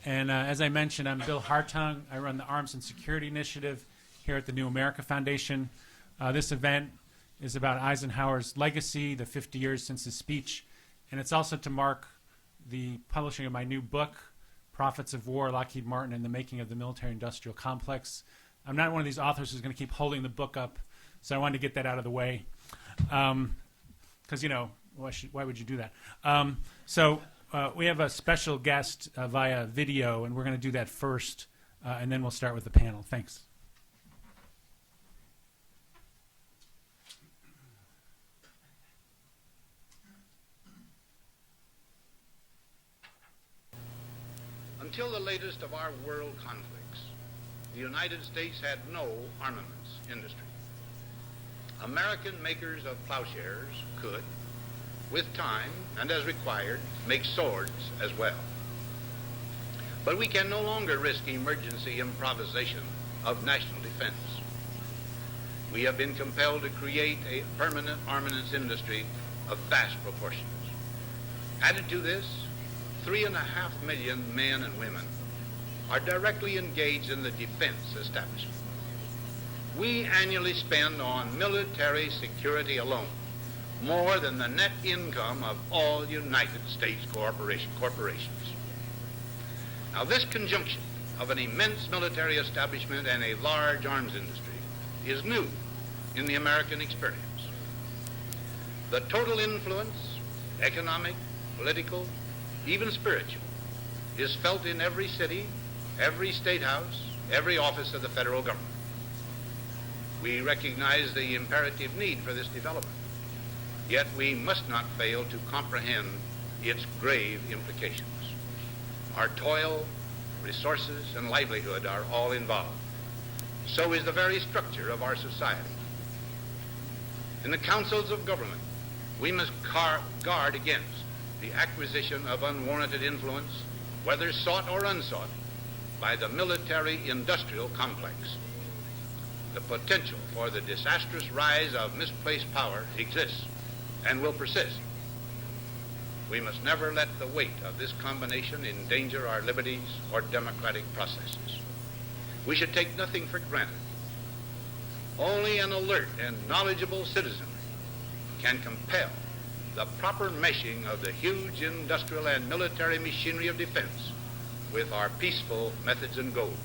And as I mentioned, I'm Bill Hartung. I run the Arms and Security Initiative here at the New America Foundation. This event is about Eisenhower's legacy, the 50 years since his speech, and it's also to mark the publishing of my new book, Prophets of War, Lockheed Martin and the Making of the Military-Industrial Complex. I'm not one of these authors who's going to keep holding the book up, so I wanted to get that out of the way. Because, you know, why would you do that? We have a special guest via video, and we're going to do that first, and then we'll start with the panel. Thanks. Until the latest of our world conflicts, the United States had no armaments industry. American makers of plowshares could, with time and as required, make swords as well. But we can no longer risk emergency improvisation of national defense. We have been compelled to create a permanent armaments industry of vast proportions. Added to this, 3.5 million men and women are directly engaged in the defense establishment. We annually spend on military security alone more than the net income of all United States corporations. Now, this conjunction of an immense military establishment and a large arms industry is new in the American experience. The total influence, economic, political, even spiritual, is felt in every city, every state house, every office of the federal government. We recognize the imperative need for this development, yet we must not fail to comprehend its grave implications. Our toil, resources, and livelihood are all involved. So is the very structure of our society. In the councils of government, we must guard against the acquisition of unwarranted influence, whether sought or unsought, by the military-industrial complex. The potential for the disastrous rise of misplaced power exists and will persist. We must never let the weight of this combination endanger our liberties or democratic processes. We should take nothing for granted. Only an alert and knowledgeable citizenry can compel the proper meshing of the huge industrial and military machinery of defense with our peaceful methods and goals,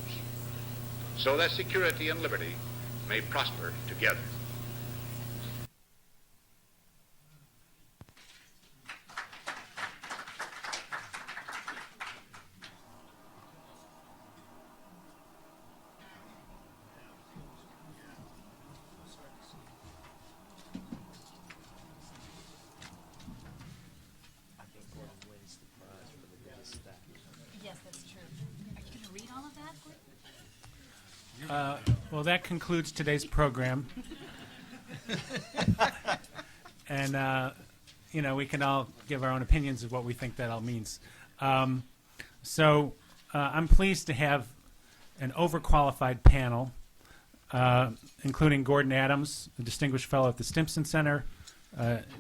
so that security and liberty may prosper together. Yes, that's true. Are you going to read all of that? Well, that concludes today's program. And, you know, we can all give our own opinions of what we think that all means. I'm pleased to have an overqualified panel, including Gordon Adams, a distinguished fellow at the Stimson Center,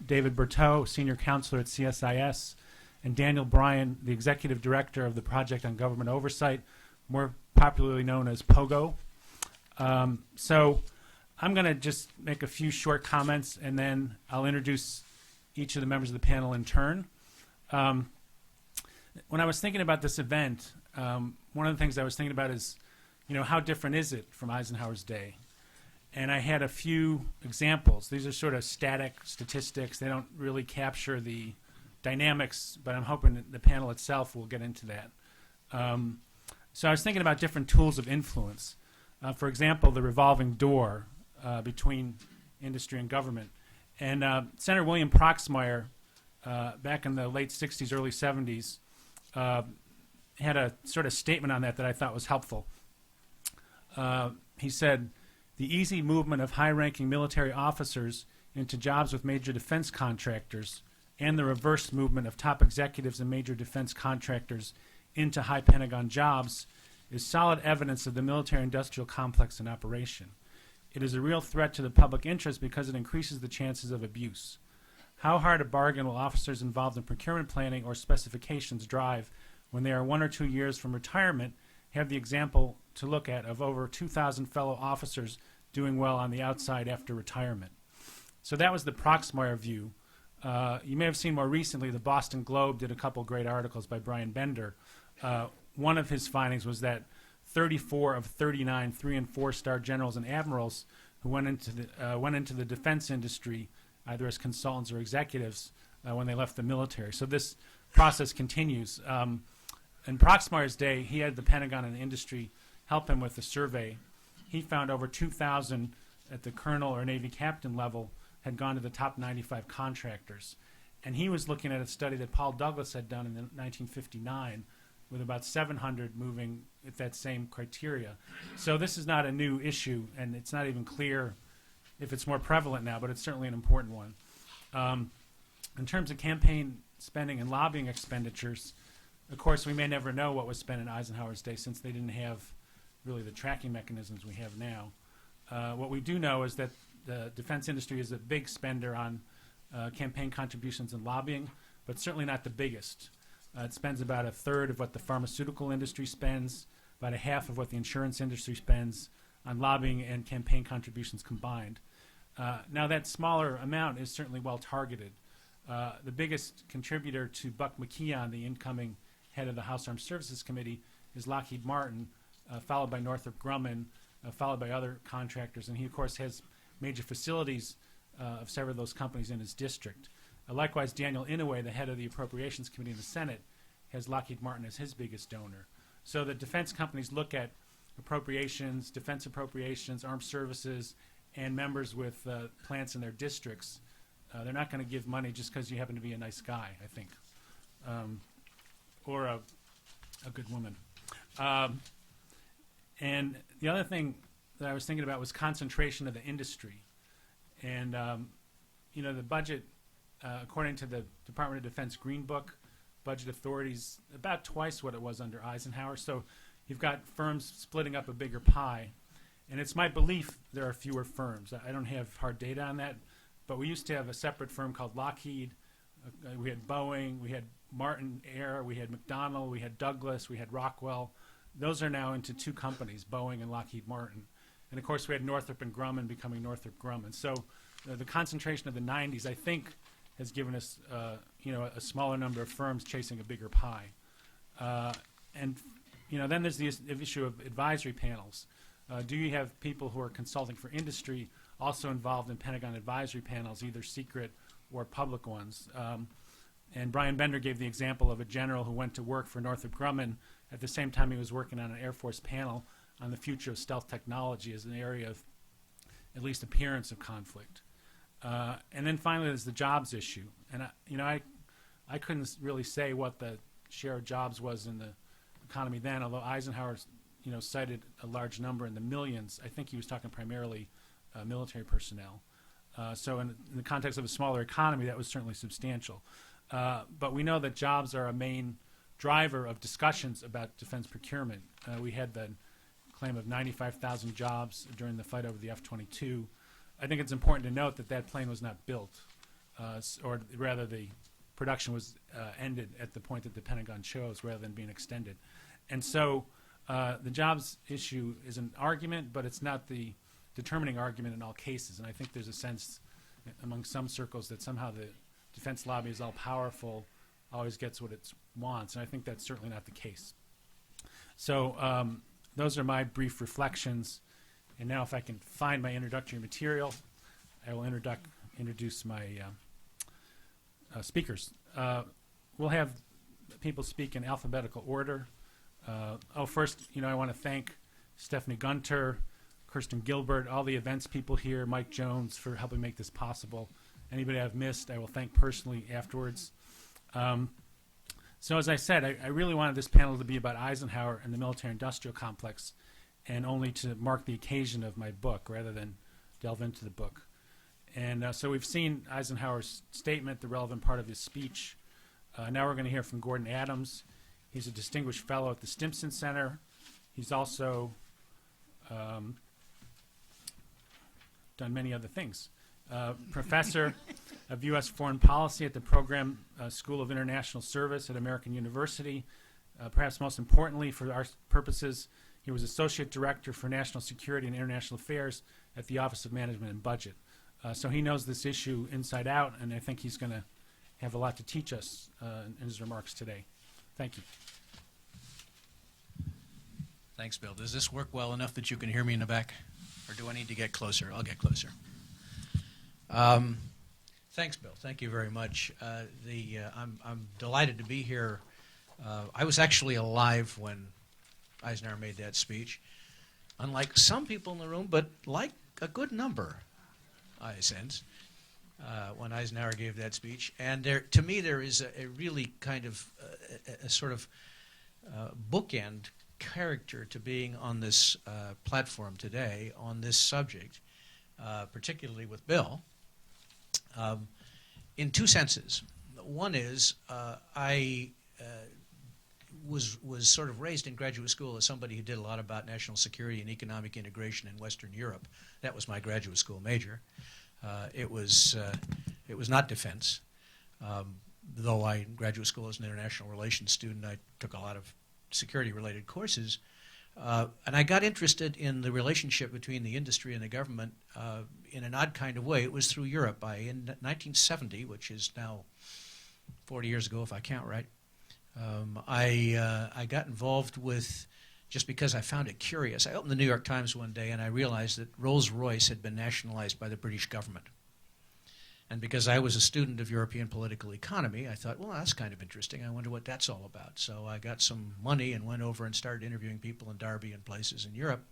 David Berteau, senior counselor at CSIS, and Danielle Brian, the executive director of the Project on Government Oversight, more popularly known as POGO. So I'm going to just make a few short comments, and then I'll introduce each of the members of the panel in turn. When I was thinking about this event, one of the things I was thinking about is, you know, how different is it from Eisenhower's day? And I had a few examples. These are sort of static statistics. They don't really capture the dynamics, but I'm hoping that the panel itself will get into that. So I was thinking about different tools of influence. For example, the revolving door between industry and government. And Senator William Proxmire, back in the late 60s, early 70s, had a sort of statement on that I thought was helpful. He said, "The easy movement of high-ranking military officers into jobs with major defense contractors and the reverse movement of top executives and major defense contractors into high Pentagon jobs is solid evidence of the military-industrial complex in operation. It is a real threat to the public interest because it increases the chances of abuse. How hard a bargain will officers involved in procurement planning or specifications drive when they are 1 or 2 years from retirement, have the example to look at of over 2,000 fellow officers doing well on the outside after retirement. So that was the Proxmire view. You may have seen more recently the Boston Globe did a couple great articles by Brian Bender. One of his findings was that 34 of 39 3- and 4-star generals and admirals who went into the defense industry, either as consultants or executives, when they left the military. So this process continues. In Proxmire's day, he had the Pentagon and the industry help him with the survey. He found over 2,000 at the colonel or Navy captain level had gone to the top 95 contractors. And he was looking at a study that Paul Douglas had done in 1959 with about 700 moving at that same criteria. So this is not a new issue, and it's not even clear if it's more prevalent now, but it's certainly an important one. In terms of campaign spending and lobbying expenditures, of course, we may never know what was spent in Eisenhower's day since they didn't have really the tracking mechanisms we have now. What we do know is that the defense industry is a big spender on campaign contributions and lobbying, but certainly not the biggest. It spends about a third of what the pharmaceutical industry spends, about a half of what the insurance industry spends on lobbying and campaign contributions combined. Now that smaller amount is certainly well targeted. The biggest contributor to Buck McKeon, the incoming head of the House Armed Services Committee, is Lockheed Martin, followed by Northrop Grumman, followed by other contractors, and he of course has major facilities of several of those companies in his district. Likewise, Daniel Inouye, the head of the Appropriations Committee in the Senate, has Lockheed Martin as his biggest donor. So the defense companies look at appropriations, defense appropriations, armed services, and members with plants in their districts. They're not going to give money just because you happen to be a nice guy, I think, or a good woman. And the other thing that I was thinking about was concentration of the industry. And, the budget, according to the Department of Defense Green Book, budget authorities about twice what it was under Eisenhower. So you've got firms splitting up a bigger pie. And it's my belief there are fewer firms. I don't have hard data on that, but we used to have a separate firm called Lockheed. We had Boeing, we had Martin Air, we had McDonnell, we had Douglas, we had Rockwell. Those are now into two companies, Boeing and Lockheed Martin. And of course we had Northrop and Grumman becoming Northrop Grumman. So the concentration of the 90s, I think, has given us a smaller number of firms chasing a bigger pie. And then there's the issue of advisory panels. Do you have people who are consulting for industry also involved in Pentagon advisory panels, either secret or public ones? And Brian Bender gave the example of a general who went to work for Northrop Grumman at the same time he was working on an Air Force panel on the future of stealth technology as an area of at least appearance of conflict. And then finally there's the jobs issue. And I couldn't really say what the share of jobs was in the economy then, although Eisenhower cited a large number in the millions. I think he was talking primarily military personnel. So in the context of a smaller economy, that was certainly substantial. But we know that jobs are a main driver of discussions about defense procurement. We had the claim of 95,000 jobs during the fight over the F-22. I think it's important to note that that plane was not built, or rather the production was ended at the point that the Pentagon chose rather than being extended. And so the jobs issue is an argument, but it's not the determining argument in all cases. And I think there's a sense among some circles that somehow the defense lobby is all powerful, always gets what it wants, and I think that's certainly not the case. So those are my brief reflections. And now if I can find my introductory material, I will introduce my speakers. We'll have people speak in alphabetical order. First, I want to thank Stephanie Gunter, Kirsten Gilbert, all the events people here, Mike Jones for helping make this possible. Anybody I've missed, I will thank personally afterwards. So as I said, I really wanted this panel to be about Eisenhower and the military-industrial complex, and only to mark the occasion of my book rather than delve into the book. And so we've seen Eisenhower's statement, the relevant part of his speech. Now we're going to hear from Gordon Adams. He's a distinguished fellow at the Stimson Center. He's also done many other things. Professor of U.S. Foreign Policy at the Program School of International Service at American University, Perhaps most importantly for our purposes, he was Associate Director for National Security and International Affairs at the Office of Management and Budget. So he knows this issue inside out, and I think he's going to have a lot to teach us in his remarks today. Thank you. Thanks, Bill. Does this work well enough that you can hear me in the back? Or do I need to get closer? I'll get closer. Thanks, Bill. Thank you very much. I'm delighted to be here. I was actually alive when Eisenhower made that speech, unlike some people in the room, but like a good number, I sense, when Eisenhower gave that speech. And to me, there is a really kind of a sort of bookend character to being on this platform today on this subject, particularly with Bill, in two senses. One is I was sort of raised in graduate school as somebody who did a lot about national security and economic integration in Western Europe. That was my graduate school major. It was not defense, though I, in graduate school as an international relations student, I took a lot of security-related courses. And I got interested in the relationship between the industry and the government in an odd kind of way. It was through Europe. In 1970, which is now 40 years ago if I count right, I got involved with, just because I found it curious. I opened the New York Times one day and I realized that Rolls-Royce had been nationalized by the British government. And because I was a student of European political economy, I thought, well, that's kind of interesting. I wonder what that's all about. So I got some money and went over and started interviewing people in Derby and places in Europe.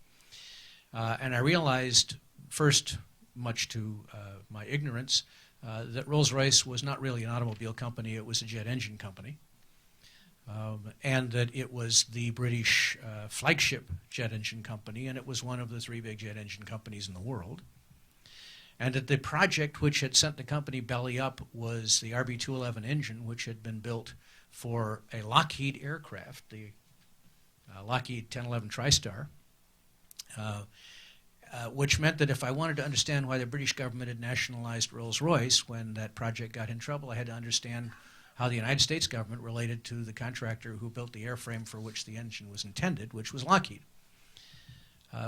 And I realized, first, much to my ignorance, that Rolls-Royce was not really an automobile company. It was a jet engine company. And that it was the British flagship jet engine company, and it was one of the three big jet engine companies in the world. And that the project which had sent the company belly up was the RB-211 engine, which had been built for a Lockheed aircraft, the Lockheed 1011 TriStar, which meant that if I wanted to understand why the British government had nationalized Rolls-Royce when that project got in trouble, I had to understand how the United States government related to the contractor who built the airframe for which the engine was intended, which was Lockheed.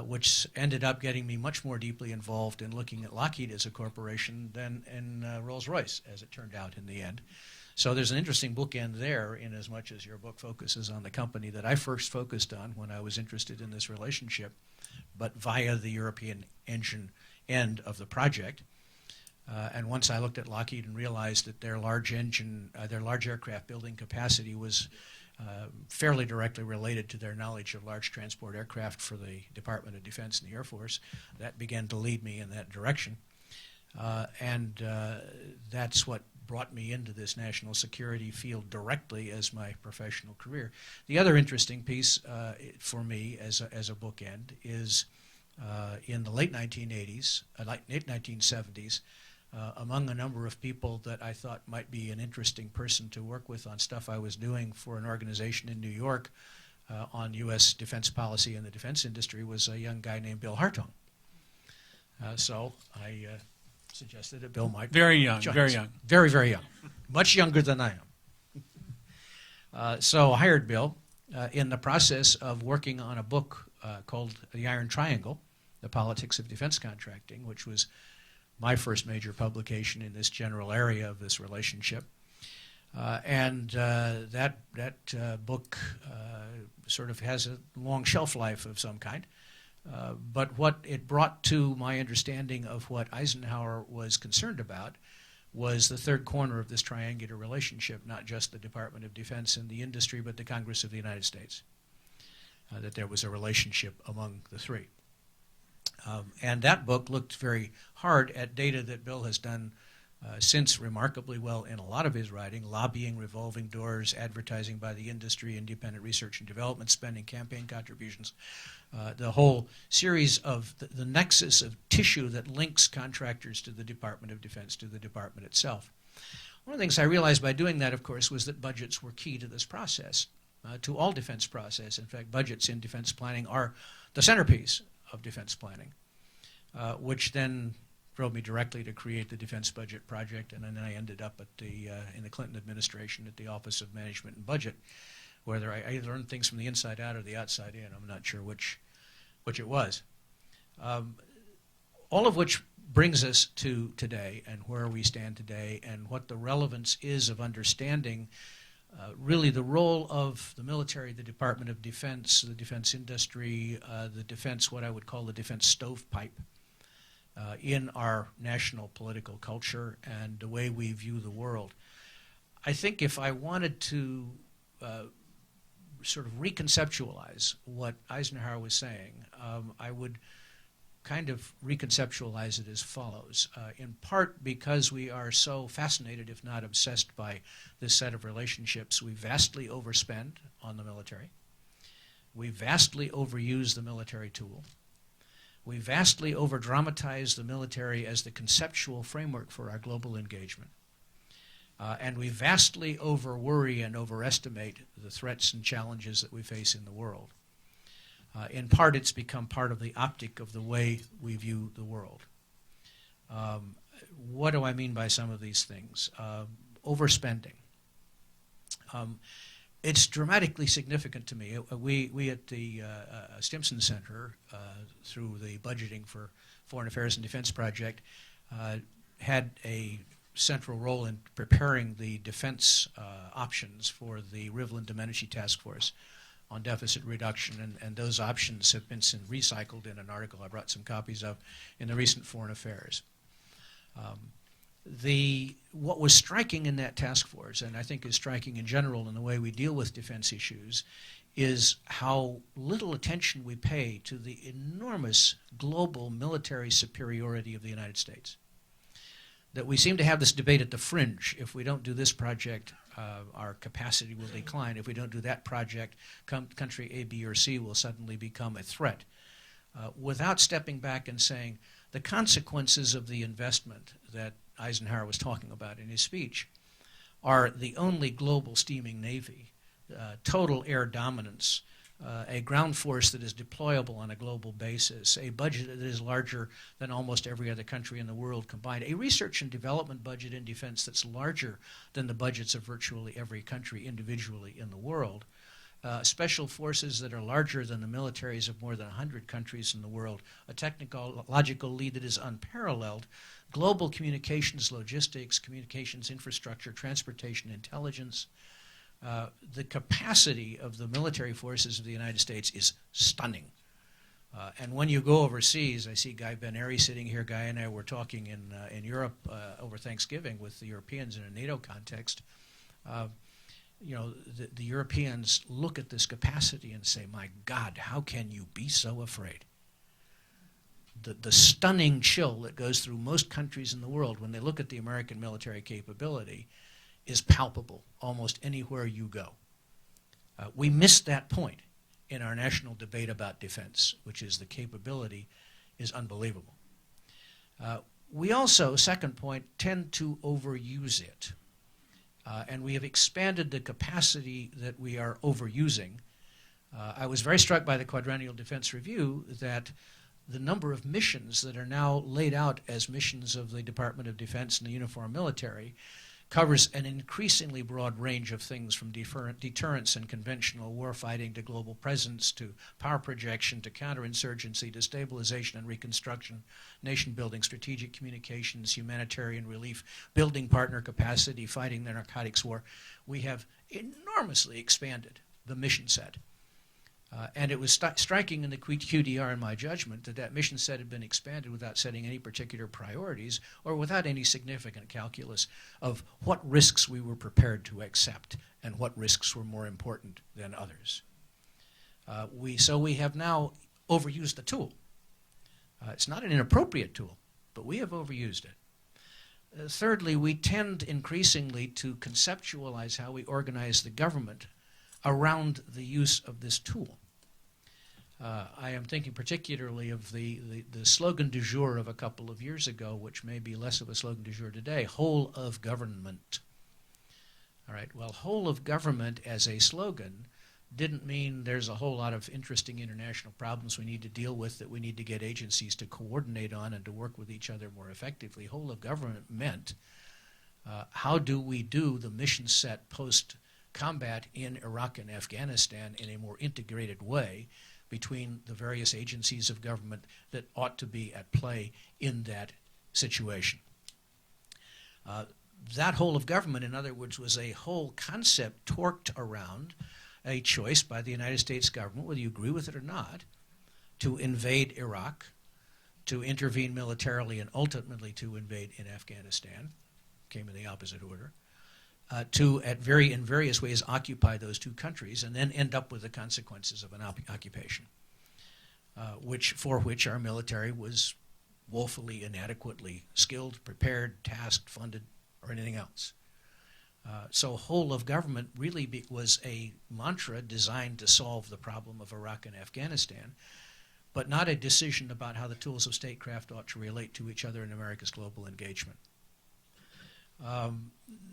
Which ended up getting me much more deeply involved in looking at Lockheed as a corporation than in Rolls-Royce, as it turned out in the end. So there's an interesting bookend there, in as much as your book focuses on the company that I first focused on when I was interested in this relationship, but via the European engine end of the project. And once I looked at Lockheed and realized that their large aircraft building capacity was fairly directly related to their knowledge of large transport aircraft for the Department of Defense and the Air Force, that began to lead me in that direction. And that's what brought me into this national security field directly as my professional career. The other interesting piece for me as a bookend is in the late 1980s, late 1970s, among a number of people that I thought might be an interesting person to work with on stuff I was doing for an organization in New York on U.S. defense policy and the defense industry was a young guy named Bill Hartung. So I suggested that Bill might Very young, join very us. young. Very, very young. Much younger than I am. So I hired Bill in the process of working on a book called The Iron Triangle, The Politics of Defense Contracting, which was my first major publication in this general area of this relationship. And that book sort of has a long shelf life of some kind. But what it brought to my understanding of what Eisenhower was concerned about was the third corner of this triangular relationship, not just the Department of Defense and the industry, but the Congress of the United States, that there was a relationship among the three. And that book looked very hard at data that Bill has done since remarkably well in a lot of his writing: lobbying, revolving doors, advertising by the industry, independent research and development spending, campaign contributions, the whole series of the nexus of tissue that links contractors to the Department of Defense, to the department itself. One of the things I realized by doing that, of course, was that budgets were key to this process, to all defense process. In fact, budgets in defense planning are the centerpiece of defense planning, which then drove me directly to create the Defense Budget Project, and then I ended up at in the Clinton administration at the Office of Management and Budget, whether I learned things from the inside out or the outside in. I'm not sure which it was. All of which brings us to today and where we stand today and what the relevance is of understanding really the role of the military, the Department of Defense, the defense industry, the defense, what I would call the defense stovepipe in our national political culture and the way we view the world. I think if I wanted to sort of reconceptualize what Eisenhower was saying, I would kind of reconceptualize it as follows. In part because we are so fascinated, if not obsessed, by this set of relationships, we vastly overspend on the military. We vastly overuse the military tool. We vastly overdramatize the military as the conceptual framework for our global engagement. And we vastly overworry and overestimate the threats and challenges that we face in the world. In part, it's become part of the optic of the way we view the world. What do I mean by some of these things? Overspending. It's dramatically significant to me. We at the Stimson Center, through the Budgeting for Foreign Affairs and Defense Project, had a central role in preparing the defense options for the Rivlin-Domenici Task Force on deficit reduction, and those options have been recycled in an article I brought some copies of in the recent Foreign Affairs. What was striking in that task force, and I think is striking in general in the way we deal with defense issues, is how little attention we pay to the enormous global military superiority of the United States. That we seem to have this debate at the fringe. If we don't do this project, our capacity will decline. If we don't do that project, country A, B, or C will suddenly become a threat. Without stepping back and saying the consequences of the investment that Eisenhower was talking about in his speech are the only global steaming navy, total air dominance, a ground force that is deployable on a global basis, a budget that is larger than almost every other country in the world combined, a research and development budget in defense that's larger than the budgets of virtually every country individually in the world, special forces that are larger than the militaries of more than 100 countries in the world, a technological lead that is unparalleled, global communications, logistics, communications infrastructure, transportation, intelligence. The capacity of the military forces of the United States is stunning. And when you go overseas, I see Guy Ben-Ari sitting here. Guy and I were talking in Europe over Thanksgiving with the Europeans in a NATO context. The Europeans look at this capacity and say, my God, how can you be so afraid? The stunning chill that goes through most countries in the world when they look at the American military capability is palpable almost anywhere you go. We missed that point in our national debate about defense, which is the capability is unbelievable. We also, second point, tend to overuse it. And we have expanded the capacity that we are overusing. I was very struck by the Quadrennial Defense Review that the number of missions that are now laid out as missions of the Department of Defense and the uniformed military covers an increasingly broad range of things from deterrence and conventional warfighting to global presence to power projection to counterinsurgency to stabilization and reconstruction, nation building, strategic communications, humanitarian relief, building partner capacity, fighting the narcotics war. We have enormously expanded the mission set. And it was striking in the QDR, in my judgment, that mission set had been expanded without setting any particular priorities or without any significant calculus of what risks we were prepared to accept and what risks were more important than others. So we have now overused the tool. It's not an inappropriate tool, but we have overused it. Thirdly, we tend increasingly to conceptualize how we organize the government around the use of this tool. I am thinking particularly of the slogan du jour of a couple of years ago, which may be less of a slogan du jour today, whole of government. All right, well, whole of government as a slogan didn't mean there's a whole lot of interesting international problems we need to deal with that we need to get agencies to coordinate on and to work with each other more effectively. Whole of government meant how do we do the mission set post combat in Iraq and Afghanistan in a more integrated way between the various agencies of government that ought to be at play in that situation. That whole of government, in other words, was a whole concept torqued around a choice by the United States government, whether you agree with it or not, to invade Iraq, to intervene militarily, and ultimately to invade in Afghanistan, came in the opposite order, to in various ways occupy those two countries and then end up with the consequences of an occupation, for which our military was woefully inadequately skilled, prepared, tasked, funded, or anything else. So whole of government really was a mantra designed to solve the problem of Iraq and Afghanistan, but not a decision about how the tools of statecraft ought to relate to each other in America's global engagement.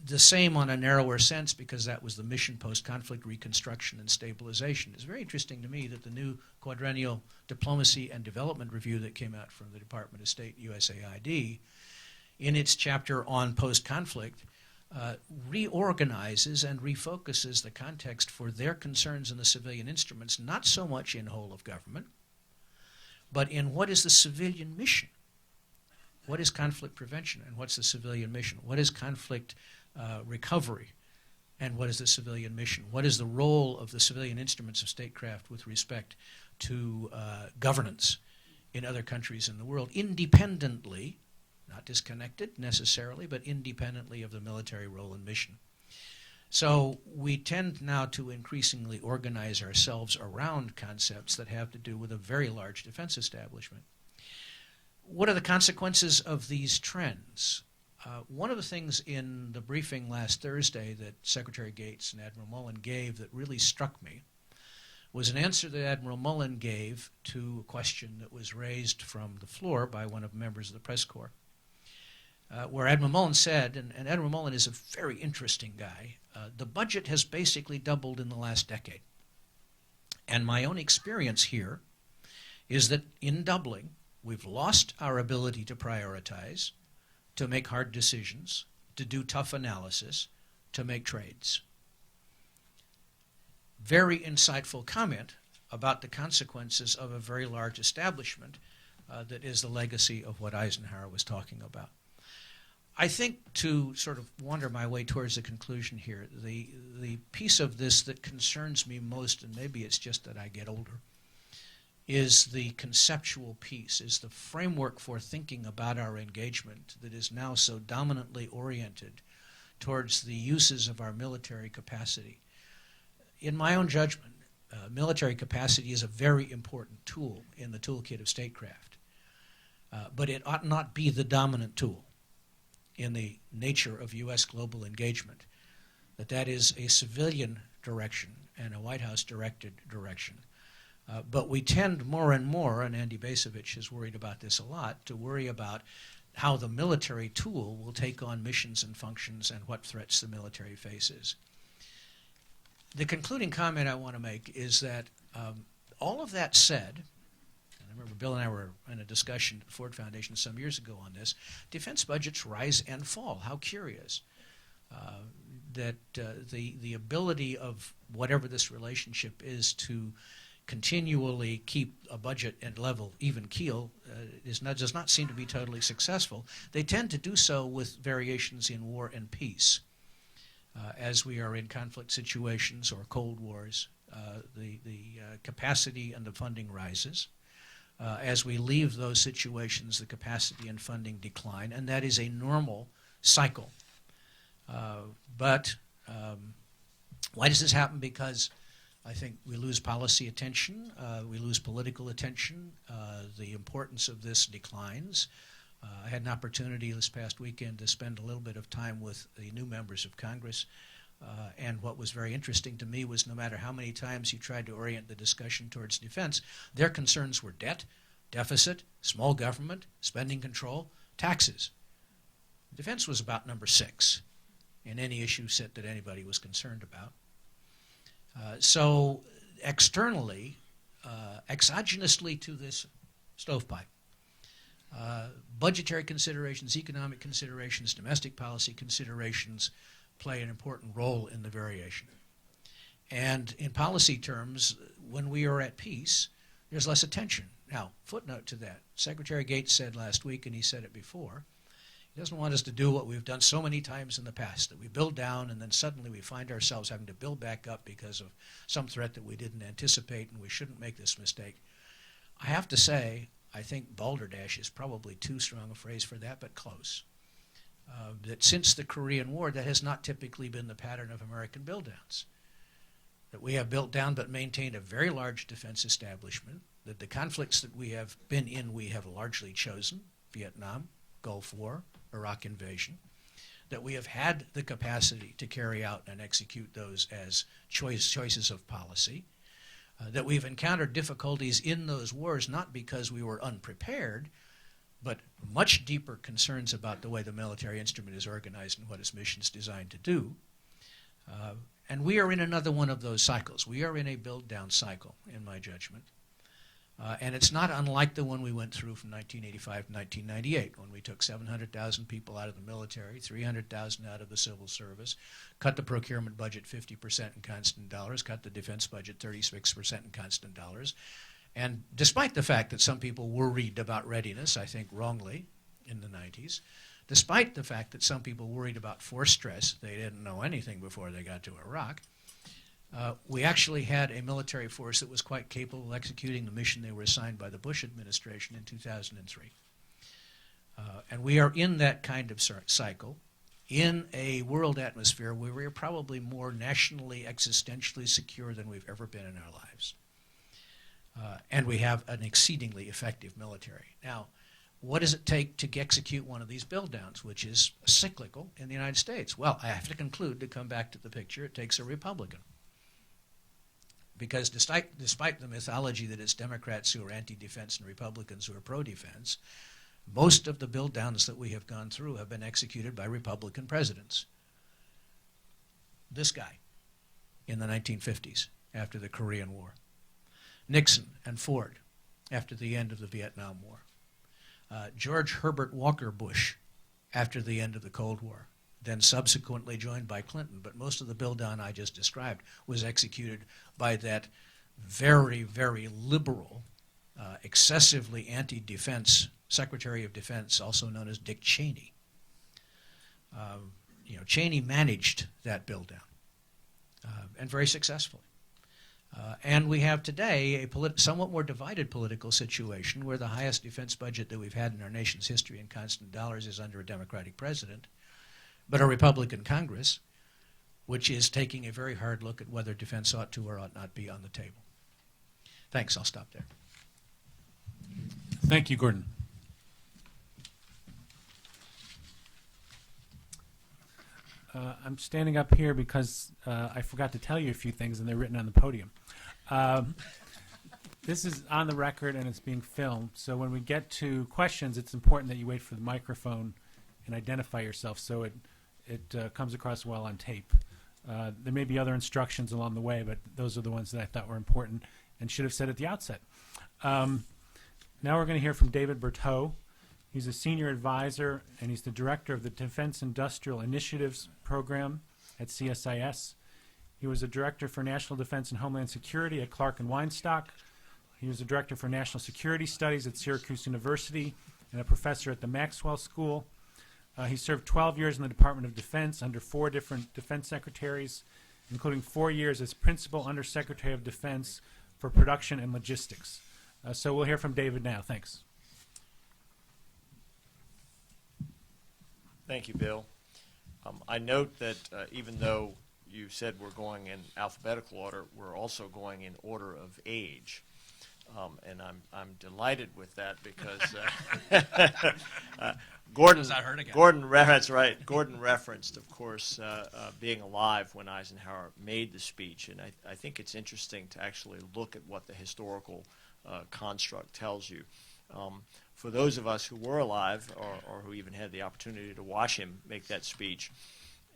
The same on a narrower sense, because that was the mission post-conflict reconstruction and stabilization. It's very interesting to me that the new quadrennial diplomacy and development review that came out from the Department of State, USAID, in its chapter on post-conflict, reorganizes and refocuses the context for their concerns in the civilian instruments, not so much in whole of government, but in what is the civilian mission. What is conflict prevention, and what's the civilian mission? What is conflict recovery, and what is the civilian mission? What is the role of the civilian instruments of statecraft with respect to governance in other countries in the world, independently, not disconnected necessarily, but independently of the military role and mission? So we tend now to increasingly organize ourselves around concepts that have to do with a very large defense establishment. What are the consequences of these trends? One of the things in the briefing last Thursday that Secretary Gates and Admiral Mullen gave that really struck me was an answer that Admiral Mullen gave to a question that was raised from the floor by one of the members of the press corps, where Admiral Mullen said, and Admiral Mullen is a very interesting guy, the budget has basically doubled in the last decade. And my own experience here is that in doubling, we've lost our ability to prioritize, to make hard decisions, to do tough analysis, to make trades. Very insightful comment about the consequences of a very large establishment that is the legacy of what Eisenhower was talking about. I think, to sort of wander my way towards the conclusion here, the piece of this that concerns me most, and maybe it's just that I get older, is the conceptual piece, is the framework for thinking about our engagement that is now so dominantly oriented towards the uses of our military capacity. In my own judgment, military capacity is a very important tool in the toolkit of statecraft, but it ought not be the dominant tool in the nature of U.S. global engagement, that is a civilian direction and a White House-directed direction. But we tend more and more, and Andy Basovich has worried about this a lot, to worry about how the military tool will take on missions and functions and what threats the military faces. The concluding comment I want to make is that all of that said, and I remember Bill and I were in a discussion at the Ford Foundation some years ago on this, defense budgets rise and fall. How curious. That the ability of whatever this relationship is to continually keep a budget at level, even keel, does not seem to be totally successful. They tend to do so with variations in war and peace. As we are in conflict situations or cold wars, the capacity and the funding rises. As we leave those situations, the capacity and funding decline, and that is a normal cycle. But why does this happen? Because I think we lose policy attention, we lose political attention, the importance of this declines. I had an opportunity this past weekend to spend a little bit of time with the new members of Congress, and what was very interesting to me was no matter how many times you tried to orient the discussion towards defense, their concerns were debt, deficit, small government, spending control, taxes. Defense was about number 6 in any issue set that anybody was concerned about. So externally, exogenously to this stovepipe, budgetary considerations, economic considerations, domestic policy considerations play an important role in the variation. And in policy terms, when we are at peace, there's less attention. Now, footnote to that, Secretary Gates said last week, and he said it before, he doesn't want us to do what we've done so many times in the past, that we build down and then suddenly we find ourselves having to build back up because of some threat that we didn't anticipate, and we shouldn't make this mistake. I have to say, I think balderdash is probably too strong a phrase for that, but close. That since the Korean War, that has not typically been the pattern of American build-downs. That we have built down but maintained a very large defense establishment, that the conflicts that we have been in we have largely chosen, Vietnam, Gulf War, Iraq invasion, that we have had the capacity to carry out and execute those as choices of policy, that we've encountered difficulties in those wars not because we were unprepared, but much deeper concerns about the way the military instrument is organized and what its mission is designed to do. And we are in another one of those cycles. We are in a build-down cycle, in my judgment. And it's not unlike the one we went through from 1985 to 1998, when we took 700,000 people out of the military, 300,000 out of the civil service, cut the procurement budget 50% in constant dollars, cut the defense budget 36% in constant dollars. And despite the fact that some people worried about readiness, I think wrongly, in the 90s, despite the fact that some people worried about force stress, they didn't know anything before they got to Iraq, we actually had a military force that was quite capable of executing the mission they were assigned by the Bush administration in 2003. And we are in that kind of cycle, in a world atmosphere where we are probably more nationally, existentially secure than we've ever been in our lives. And we have an exceedingly effective military. Now, what does it take to execute one of these build-downs, which is cyclical in the United States? Well, I have to conclude, to come back to the picture, it takes a Republican. Because despite the mythology that it's Democrats who are anti-defense and Republicans who are pro-defense, most of the build-downs that we have gone through have been executed by Republican presidents. This guy in the 1950s, after the Korean War. Nixon and Ford after the end of the Vietnam War. George Herbert Walker Bush after the end of the Cold War, then subsequently joined by Clinton. But most of the build-down I just described was executed by that very, very liberal, excessively anti-defense Secretary of Defense, also known as Dick Cheney. Cheney managed that build-down, and very successfully. And we have today a somewhat more divided political situation where the highest defense budget that we've had in our nation's history in constant dollars is under a Democratic president, but a Republican Congress, which is taking a very hard look at whether defense ought to or ought not be on the table. Thanks. I'll stop there. Thank you, Gordon. I'm standing up here because I forgot to tell you a few things, and they're written on the podium. This is on the record, and it's being filmed. So when we get to questions, it's important that you wait for the microphone and identify yourself so it comes across well on tape. There may be other instructions along the way, but those are the ones that I thought were important and should have said at the outset. Now we're going to hear from David Berteau. He's a senior advisor, and he's the director of the Defense Industrial Initiatives Program at CSIS. He was a director for National Defense and Homeland Security at Clark and Weinstock. He was a director for National Security Studies at Syracuse University and a professor at the Maxwell School. He served 12 years in the Department of Defense under 4 different defense secretaries, including 4 years as Principal Undersecretary of Defense for Production and Logistics. So we'll hear from David now. Thanks. Thank you, Bill. I note that even though you said we're going in alphabetical order, we're also going in order of age. And I'm delighted with that because that's right. Gordon referenced, of course, being alive when Eisenhower made the speech, and I think it's interesting to actually look at what the historical construct tells you. For those of us who were alive or who even had the opportunity to watch him make that speech,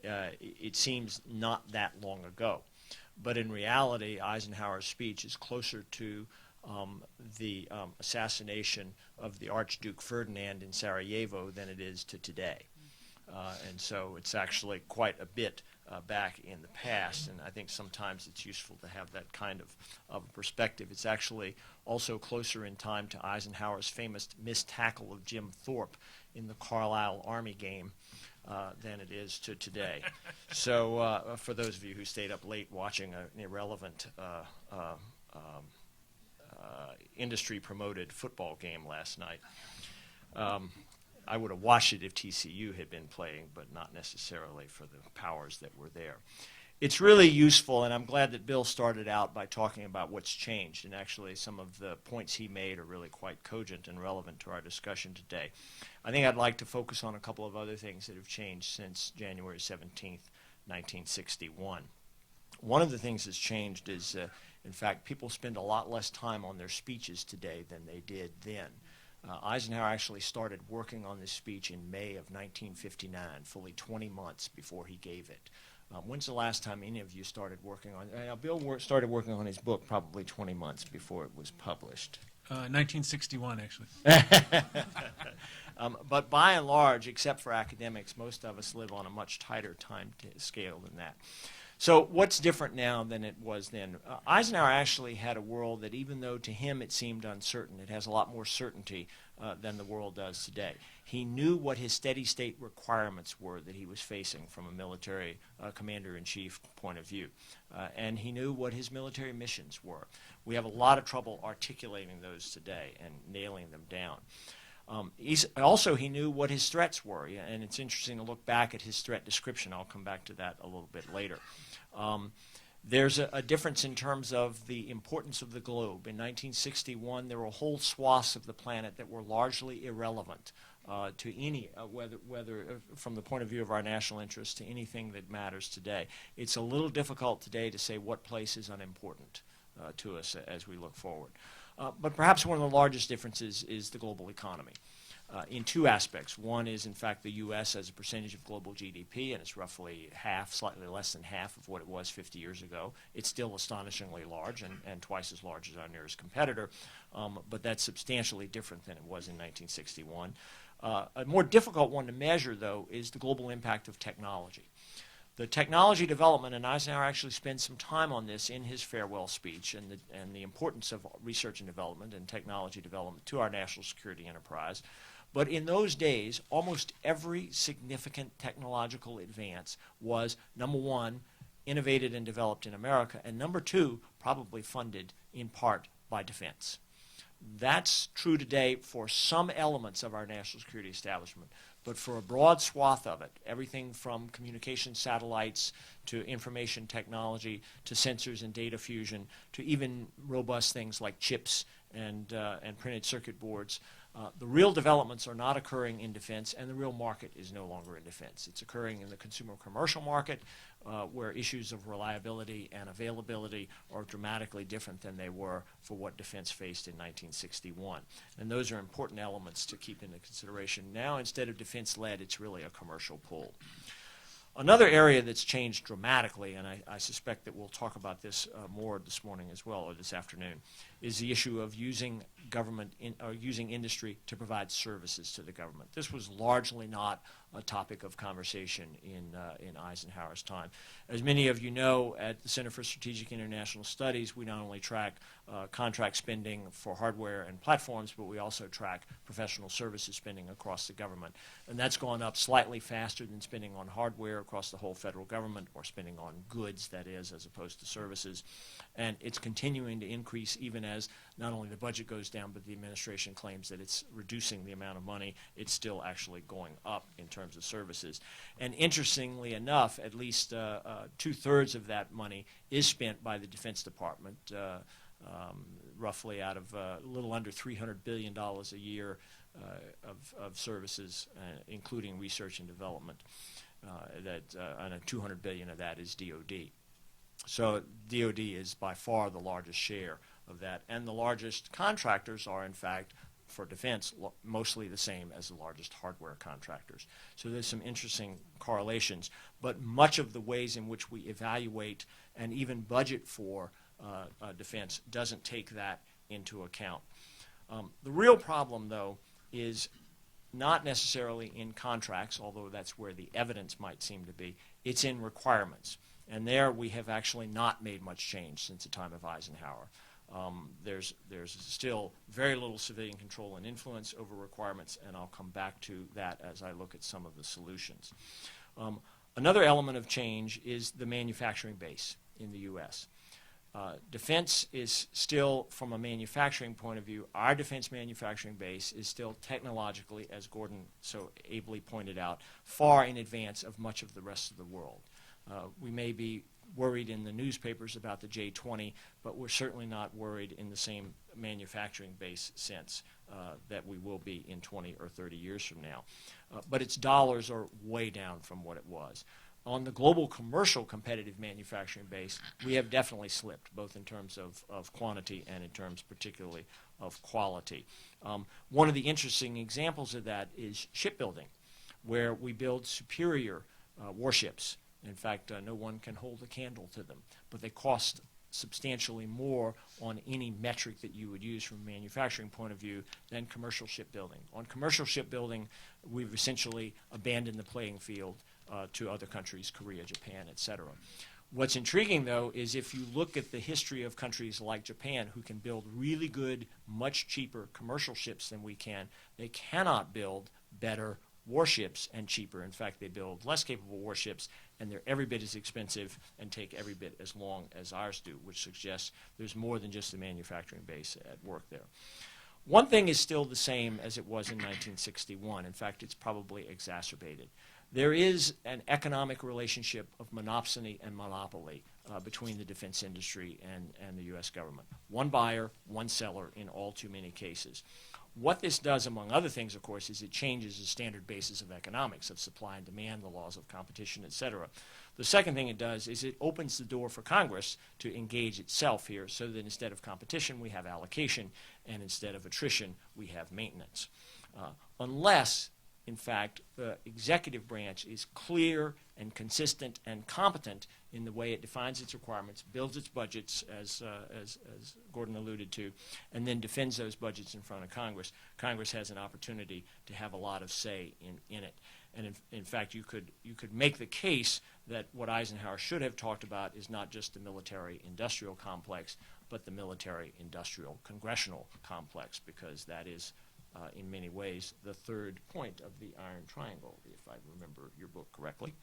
it seems not that long ago. But in reality, Eisenhower's speech is closer to the assassination of the Archduke Ferdinand in Sarajevo than it is to today. And so it's actually quite a bit back in the past, and I think sometimes it's useful to have that kind of perspective. It's actually also closer in time to Eisenhower's famous missed tackle of Jim Thorpe in the Carlisle Army game than it is to today. So for those of you who stayed up late watching an irrelevant industry-promoted football game last night, I would have watched it if TCU had been playing, but not necessarily for the powers that were there. It's really useful, and I'm glad that Bill started out by talking about what's changed, and actually some of the points he made are really quite cogent and relevant to our discussion today. I think I'd like to focus on a couple of other things that have changed since January 17th, 1961. One of the things that's changed is, in fact, people spend a lot less time on their speeches today than they did then. Eisenhower actually started working on this speech in May of 1959, fully 20 months before he gave it. When's the last time any of you started working on it? Bill started working on his book probably 20 months before it was published. 1961, actually. But by and large, except for academics, most of us live on a much tighter time scale than that. So what's different now than it was then? Eisenhower actually had a world that, even though to him it seemed uncertain, it has a lot more certainty than the world does today. He knew what his steady state requirements were that he was facing from a military commander-in-chief point of view. And he knew what his military missions were. We have a lot of trouble articulating those today and nailing them down. He knew what his threats were, and it's interesting to look back at his threat description. I'll come back to that a little bit later. There's a difference in terms of the importance of the globe. In 1961, there were whole swaths of the planet that were largely irrelevant to any, whether from the point of view of our national interest, to anything that matters today. It's a little difficult today to say what place is unimportant to us as we look forward. But perhaps one of the largest differences is the global economy in two aspects. One is, in fact, the U.S. as a percentage of global GDP, and it's roughly half, slightly less than half of what it was 50 years ago. It's still astonishingly large and twice as large as our nearest competitor, but that's substantially different than it was in 1961. A more difficult one to measure, though, is the global impact of technology. The technology development, and Eisenhower actually spends some time on this in his farewell speech, and the importance of research and development and technology development to our national security enterprise. But in those days, almost every significant technological advance was, number one, innovated and developed in America, and number two, probably funded in part by defense. That's true today for some elements of our national security establishment. But for a broad swath of it, everything from communication satellites to information technology to sensors and data fusion to even robust things like chips and printed circuit boards, the real developments are not occurring in defense, and the real market is no longer in defense. It's occurring in the consumer commercial market, where issues of reliability and availability are dramatically different than they were for what defense faced in 1961. And those are important elements to keep into consideration. Now, instead of defense-led, it's really a commercial pull. Another area that's changed dramatically, and I suspect that we'll talk about this more this morning as well, or this afternoon, is the issue of using government or using industry to provide services to the government. This was largely not a topic of conversation in Eisenhower's time. As many of you know, at the Center for Strategic International Studies, we not only track contract spending for hardware and platforms, but we also track professional services spending across the government. And that's gone up slightly faster than spending on hardware across the whole federal government, or spending on goods, that is, as opposed to services. And it's continuing to increase even as not only the budget goes down, but the administration claims that it's reducing the amount of money. It's still actually going up in terms of services. And interestingly enough, at least two-thirds of that money is spent by the Defense Department, roughly out of a little under $300 billion a year of services, including research and development. And $200 billion of that is DOD. So DOD is by far the largest share of that, and the largest contractors are, in fact, for defense, mostly the same as the largest hardware contractors. So there's some interesting correlations, but much of the ways in which we evaluate and even budget for defense doesn't take that into account. The real problem, though, is not necessarily in contracts, although that's where the evidence might seem to be. it's in requirements. And there we have actually not made much change since the time of Eisenhower. There's still very little civilian control and influence over requirements, and I'll come back to that as I look at some of the solutions. Another element of change is the manufacturing base in the U.S. Defense is still, from a manufacturing point of view, our defense manufacturing base is still technologically, as Gordon so ably pointed out, far in advance of much of the rest of the world. We may be worried in the newspapers about the J-20, but we're certainly not worried in the same manufacturing base sense that we will be in 20 or 30 years from now. But its dollars are way down from what it was. On the global commercial competitive manufacturing base, we have definitely slipped, both in terms of quantity and in terms particularly of quality. One of the interesting examples of that is shipbuilding, where we build superior warships. In fact, no one can hold a candle to them, but they cost substantially more on any metric that you would use from a manufacturing point of view than commercial shipbuilding. On commercial shipbuilding, we've essentially abandoned the playing field to other countries, Korea, Japan, etc. What's intriguing, though, is if you look at the history of countries like Japan, who can build really good, much cheaper commercial ships than we can, they cannot build better warships and cheaper. In fact, they build less capable warships, and they're every bit as expensive and take every bit as long as ours do, which suggests there's more than just the manufacturing base at work there. One thing is still the same as it was in 1961. In fact, it's probably exacerbated. There is an economic relationship of monopsony and monopoly between the defense industry and the U.S. government. One buyer, one seller in all too many cases. What this does, among other things, of course, is it changes the standard basis of economics, of supply and demand, the laws of competition, etc. The second thing it does is it opens the door for Congress to engage itself here, so that instead of competition, we have allocation, and instead of attrition, we have maintenance. Unless, in fact, the executive branch is clear and consistent and competent in the way it defines its requirements, builds its budgets, as Gordon alluded to, and then defends those budgets in front of Congress, Congress has an opportunity to have a lot of say in it. And in fact, you could make the case that what Eisenhower should have talked about is not just the military-industrial complex, but the military-industrial congressional complex, because that is, in many ways, the third point of the Iron Triangle, if I remember your book correctly.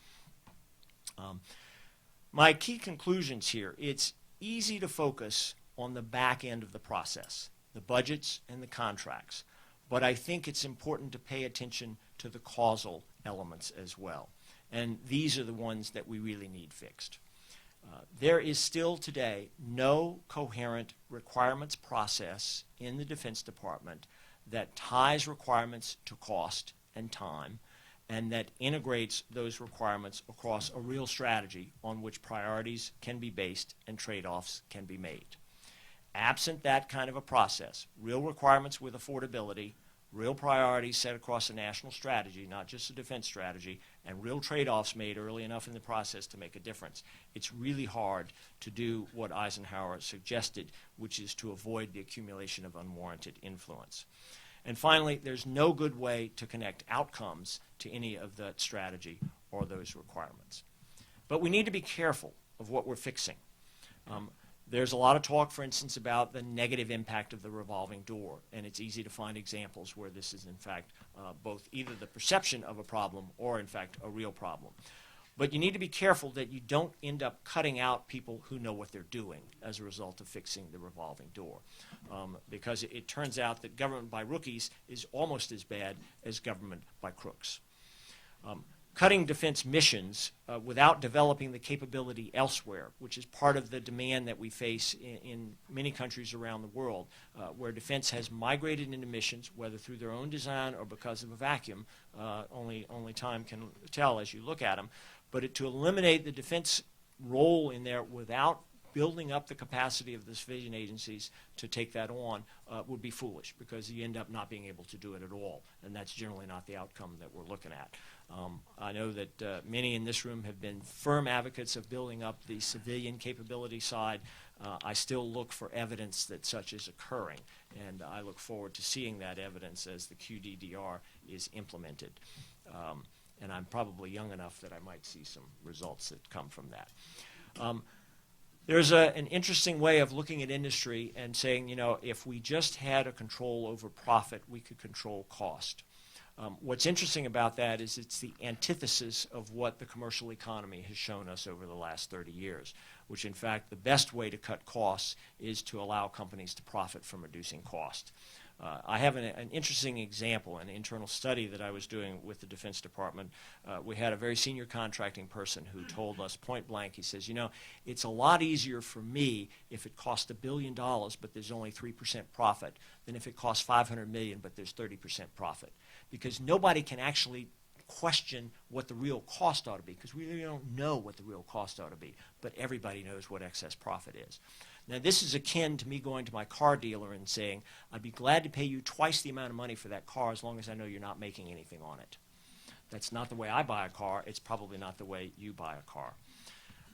My key conclusions here: it's easy to focus on the back end of the process, the budgets and the contracts, but I think it's important to pay attention to the causal elements as well. And these are the ones that we really need fixed. There is still today no coherent requirements process in the Defense Department that ties requirements to cost and time, and that integrates those requirements across a real strategy on which priorities can be based and trade-offs can be made. Absent that kind of a process, real requirements with affordability, real priorities set across a national strategy, not just a defense strategy, and real trade-offs made early enough in the process to make a difference, it's really hard to do what Eisenhower suggested, which is to avoid the accumulation of unwarranted influence. And finally, there's no good way to connect outcomes to any of that strategy or those requirements. But we need to be careful of what we're fixing. There's a lot of talk, for instance, about the negative impact of the revolving door, and it's easy to find examples where this is, in fact, both either the perception of a problem or, in fact, a real problem. But you need to be careful that you don't end up cutting out people who know what they're doing as a result of fixing the revolving door. Because it turns out that government by rookies is almost as bad as government by crooks. Cutting defense missions without developing the capability elsewhere, which is part of the demand that we face in many countries around the world, where defense has migrated into missions, whether through their own design or because of a vacuum, only time can tell as you look at them. But to eliminate the defense role in there without building up the capacity of the civilian agencies to take that on would be foolish, because you end up not being able to do it at all, and that's generally not the outcome that we're looking at. I know that many in this room have been firm advocates of building up the civilian capability side. I still look for evidence that such is occurring, and I look forward to seeing that evidence as the QDDR is implemented. And I'm probably young enough that I might see some results that come from that. There's an interesting way of looking at industry and saying, you know, if we just had a control over profit, we could control cost. What's interesting about that is it's the antithesis of what the commercial economy has shown us over the last 30 years, which in fact the best way to cut costs is to allow companies to profit from reducing cost. I have an interesting example, an internal study that I was doing with the Defense Department. We had a very senior contracting person who told us point blank, he says, you know, it's a lot easier for me if it costs $1 billion but there's only 3% profit than if it costs $500 million but there's 30% profit. Because nobody can actually question what the real cost ought to be, because we really don't know what the real cost ought to be, but everybody knows what excess profit is. Now, this is akin to me going to my car dealer and saying, I'd be glad to pay you twice the amount of money for that car as long as I know you're not making anything on it. That's not the way I buy a car. It's probably not the way you buy a car.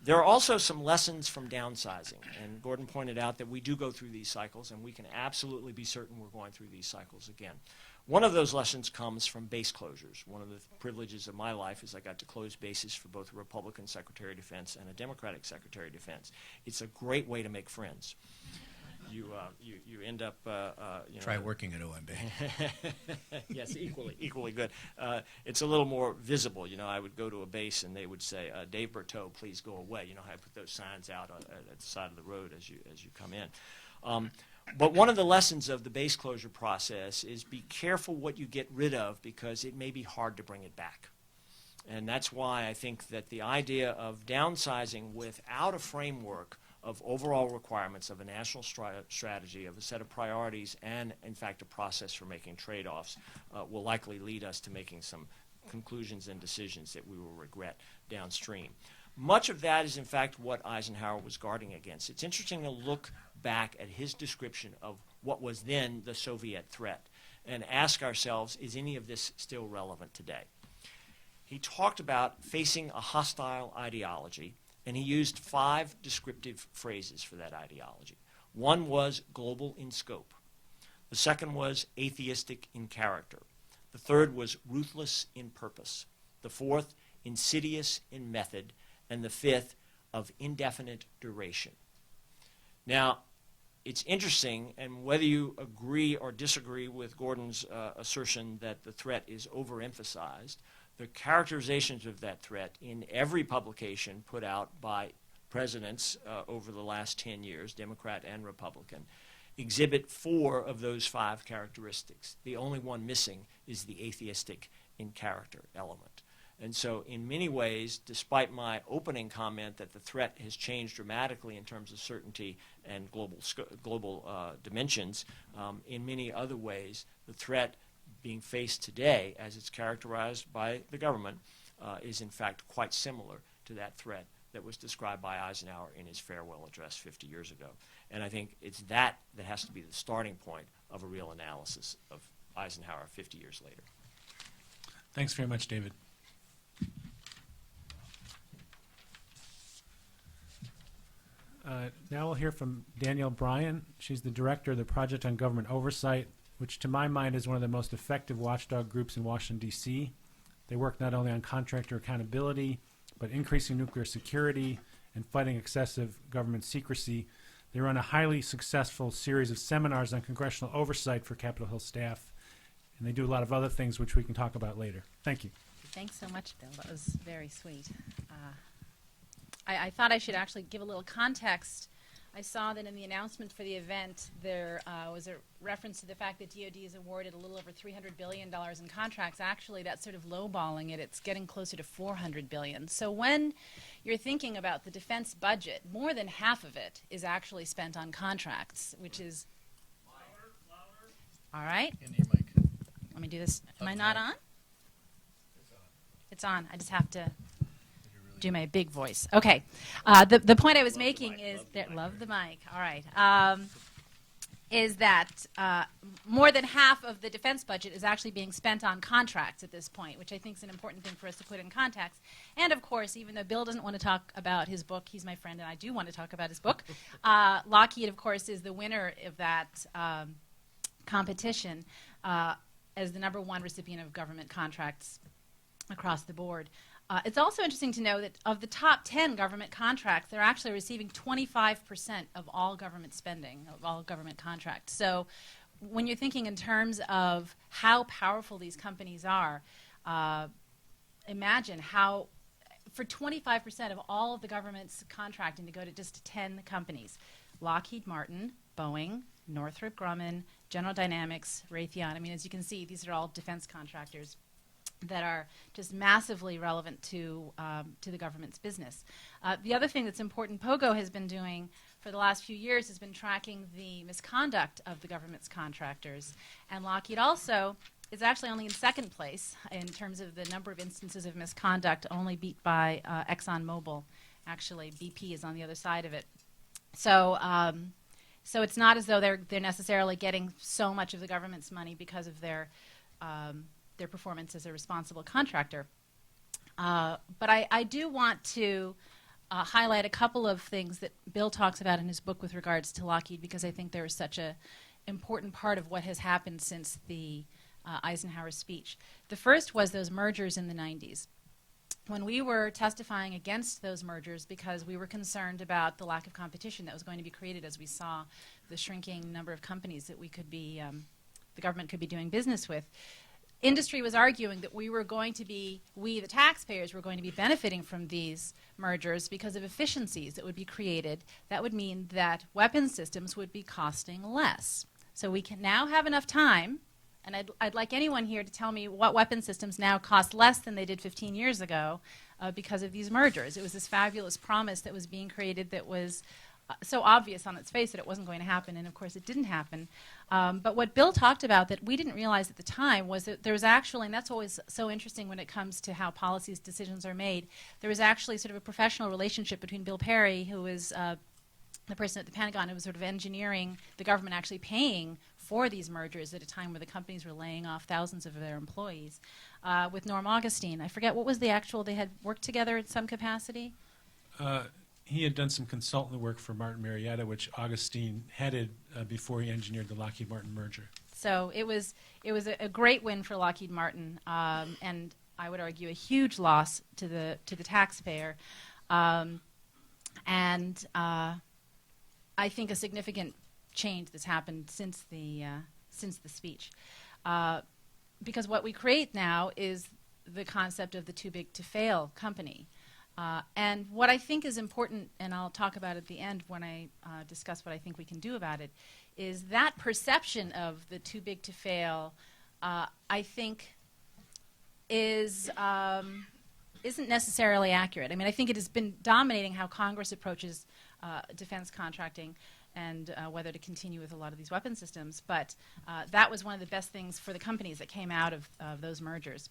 There are also some lessons from downsizing, and Gordon pointed out that we do go through these cycles, and we can absolutely be certain we're going through these cycles again. One of those lessons comes from base closures. One of the privileges of my life is I got to close bases for both a Republican Secretary of Defense and a Democratic Secretary of Defense. It's a great way to make friends. You end up, you know. Try working at OMB. Yes, equally good. It's a little more visible. You know, I would go to a base and they would say, Dave Berteau, please go away. You know how I put those signs out at the side of the road as you come in. But one of the lessons of the base closure process is be careful what you get rid of, because it may be hard to bring it back. And that's why I think that the idea of downsizing without a framework of overall requirements of a national strategy, of a set of priorities, and in fact a process for making trade-offs will likely lead us to making some conclusions and decisions that we will regret downstream. Much of that is in fact what Eisenhower was guarding against. It's interesting to look back at his description of what was then the Soviet threat and ask ourselves, is any of this still relevant today? He talked about facing a hostile ideology, and he used 5 descriptive phrases for that ideology. One was global in scope. The second was atheistic in character. The third was ruthless in purpose. The fourth, insidious in method. And the fifth, of indefinite duration. Now, it's interesting, and whether you agree or disagree with Gordon's assertion that the threat is overemphasized, the characterizations of that threat in every publication put out by presidents over the last 10 years, Democrat and Republican, exhibit 4 of those 5 characteristics. The only one missing is the atheistic in character element. And so in many ways, despite my opening comment that the threat has changed dramatically in terms of certainty and global dimensions, in many other ways, the threat being faced today, as it's characterized by the government, is in fact quite similar to that threat that was described by Eisenhower in his farewell address 50 years ago. And I think it's that has to be the starting point of a real analysis of Eisenhower 50 years later. Thanks very much, David. Now we'll hear from Danielle Brian. She's the director of the Project on Government Oversight, which to my mind is one of the most effective watchdog groups in Washington, D.C. They work not only on contractor accountability, but increasing nuclear security and fighting excessive government secrecy. They run a highly successful series of seminars on congressional oversight for Capitol Hill staff, and they do a lot of other things which we can talk about later. Thank you. Thanks so much, Bill. That was very sweet. I thought I should actually give a little context. I saw that in the announcement for the event, there was a reference to the fact that DoD is awarded a little over $300 billion in contracts. Actually, that's sort of lowballing it. It's getting closer to $400 billion. So when you're thinking about the defense budget, more than half of it is actually spent on contracts, which is... All right. Let me do this. Am I not on? It's on. I just have to do my big voice. Okay. The point I was making is that, love the mic. All right. Is that more than half of the defense budget is actually being spent on contracts at this point, which I think is an important thing for us to put in context. And of course, even though Bill doesn't want to talk about his book, he's my friend, and I do want to talk about his book. Lockheed, of course, is the winner of that competition as the #1 recipient of government contracts across the board. It's also interesting to know that of the top 10 government contracts, they're actually receiving 25% of all government spending, of all government contracts. So when you're thinking in terms of how powerful these companies are, imagine how, for 25% of all of the government's contracting to go to just 10 companies, Lockheed Martin, Boeing, Northrop Grumman, General Dynamics, Raytheon. I mean, as you can see, these are all defense contractors that are just massively relevant to the government's business. The other thing that's important POGO has been doing for the last few years has been tracking the misconduct of the government's contractors. And Lockheed also is actually only in second place in terms of the number of instances of misconduct, only beat by ExxonMobil. Actually, BP is on the other side of it. So, so it's not as though they're necessarily getting so much of the government's money because of their performance as a responsible contractor. But I do want to highlight a couple of things that Bill talks about in his book with regards to Lockheed, because I think they're such an important part of what has happened since the Eisenhower speech. The first was those mergers in the 90s. When we were testifying against those mergers because we were concerned about the lack of competition that was going to be created as we saw the shrinking number of companies that we could be, the government could be doing business with, industry was arguing that we were going to be, we the taxpayers were going to be benefiting from these mergers because of efficiencies that would be created. That would mean that weapons systems would be costing less. So we can now have enough time, and I'd like anyone here to tell me what weapon systems now cost less than they did 15 years ago because of these mergers. It was this fabulous promise that was being created that was so obvious on its face that it wasn't going to happen, and of course it didn't happen. But what Bill talked about that we didn't realize at the time was that there was actually, and that's always so interesting when it comes to how policies decisions are made, there was actually sort of a professional relationship between Bill Perry, who was the person at the Pentagon who was sort of engineering the government actually paying for these mergers at a time where the companies were laying off thousands of their employees, with Norm Augustine. I forget, what was the actual, they had worked together in some capacity? He had done some consultant work for Martin Marietta, which Augustine headed before he engineered the Lockheed Martin merger. So it was a great win for Lockheed Martin, and I would argue a huge loss to the taxpayer, and I think a significant change that's happened since the speech, because what we create now is the concept of the too big to fail company. And what I think is important, and I'll talk about at the end when I discuss what I think we can do about it, is that perception of the too big to fail, I think, isn't necessarily accurate. I mean, I think it has been dominating how Congress approaches defense contracting and whether to continue with a lot of these weapon systems. But that was one of the best things for the companies that came out of those mergers.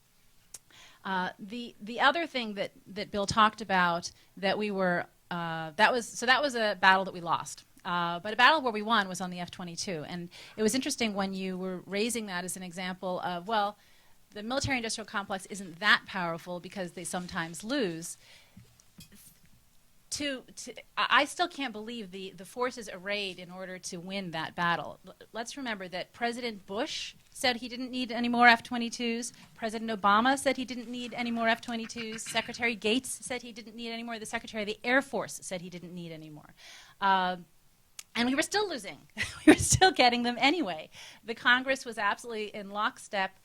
The other thing that Bill talked about that we were that was a battle that we lost, but a battle where we won was on the F-22, and it was interesting when you were raising that as an example of, well, the military-industrial complex isn't that powerful because they sometimes lose. I still can't believe the forces arrayed in order to win that battle. Let's remember that President Bush said he didn't need any more F-22s. President Obama said he didn't need any more F-22s. Secretary Gates said he didn't need any more. The Secretary of the Air Force said he didn't need any more. And we were still losing. We were still getting them anyway. The Congress was absolutely in lockstep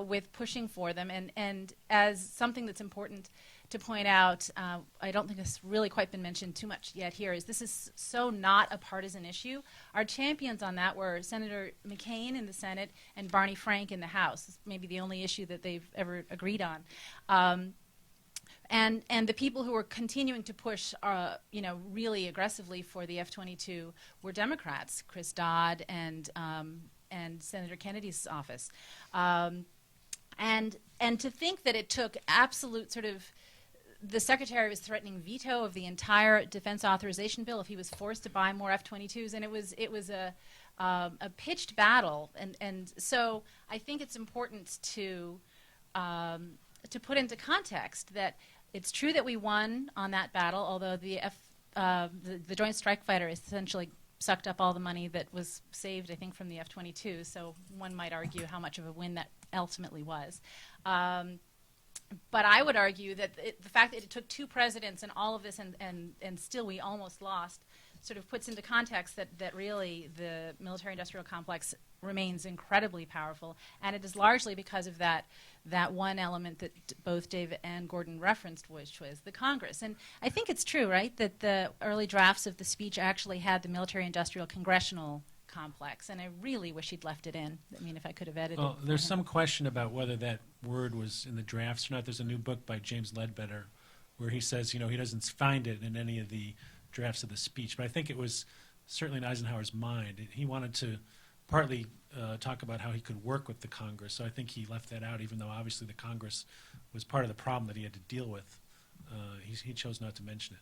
with pushing for them. And as something that's important to point out, I don't think it's really quite been mentioned too much yet here, is this is so not a partisan issue. Our champions on that were Senator McCain in the Senate and Barney Frank in the House. It's maybe the only issue that they've ever agreed on. And the people who were continuing to push, really aggressively for the F-22 were Democrats, Chris Dodd and Senator Kennedy's office. And to think that it took absolute sort of, the Secretary was threatening veto of the entire defense authorization bill if he was forced to buy more F-22s, and it was a pitched battle, and so I think it's important to put into context that it's true that we won on that battle, although the Joint Strike Fighter essentially sucked up all the money that was saved, I think, from the F-22, so one might argue how much of a win that ultimately was. But I would argue that the fact that it took 2 presidents and all of this, and still we almost lost, sort of puts into context that really the military-industrial complex remains incredibly powerful, and it is largely because of that one element that both David and Gordon referenced, which was the Congress. And I think it's true, right, that the early drafts of the speech actually had the military-industrial congressional complex, and I really wish he'd left it in. I mean, if I could have edited Well, it. there's some question about whether that word was in the drafts or not. There's a new book by James Ledbetter where he says, he doesn't find it in any of the drafts of the speech, but I think it was certainly in Eisenhower's mind. He wanted to partly talk about how he could work with the Congress, so I think he left that out, even though obviously the Congress was part of the problem that he had to deal with. He chose not to mention it.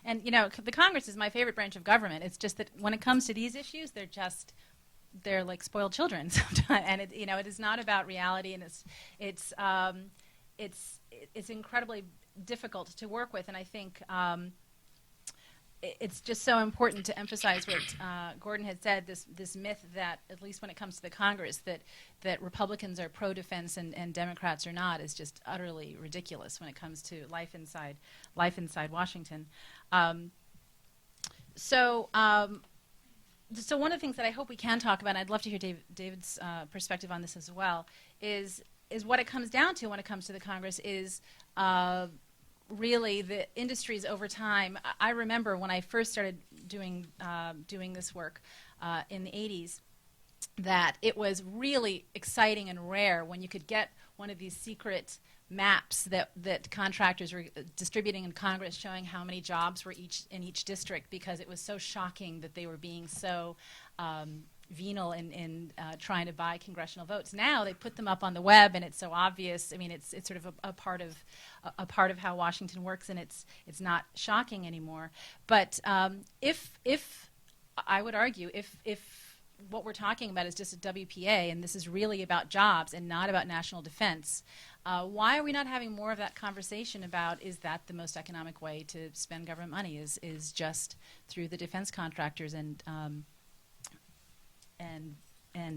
And, the Congress is my favorite branch of government. It's just that when it comes to these issues, they're like spoiled children sometimes. And, it is not about reality, and it's incredibly difficult to work with. And I think it's just so important to emphasize what Gordon had said, this myth that, at least when it comes to the Congress, that Republicans are pro-defense and Democrats are not, is just utterly ridiculous when it comes to life inside Washington. So one of the things that I hope we can talk about, and I'd love to hear David's perspective on this as well, is what it comes down to when it comes to the Congress is really the industries over time. I remember when I first started doing this work in the 80s, that it was really exciting and rare when you could get one of these secret maps that contractors were distributing in Congress showing how many jobs were in each district, because it was so shocking that they were being so venal in trying to buy congressional votes. Now they put them up on the web, and it's so obvious. I mean, it's sort of a part of how Washington works, and it's not shocking anymore. But if I would argue, if what we're talking about is just a WPA, and this is really about jobs and not about national defense, why are we not having more of that conversation about, is that the most economic way to spend government money, is just through the defense contractors and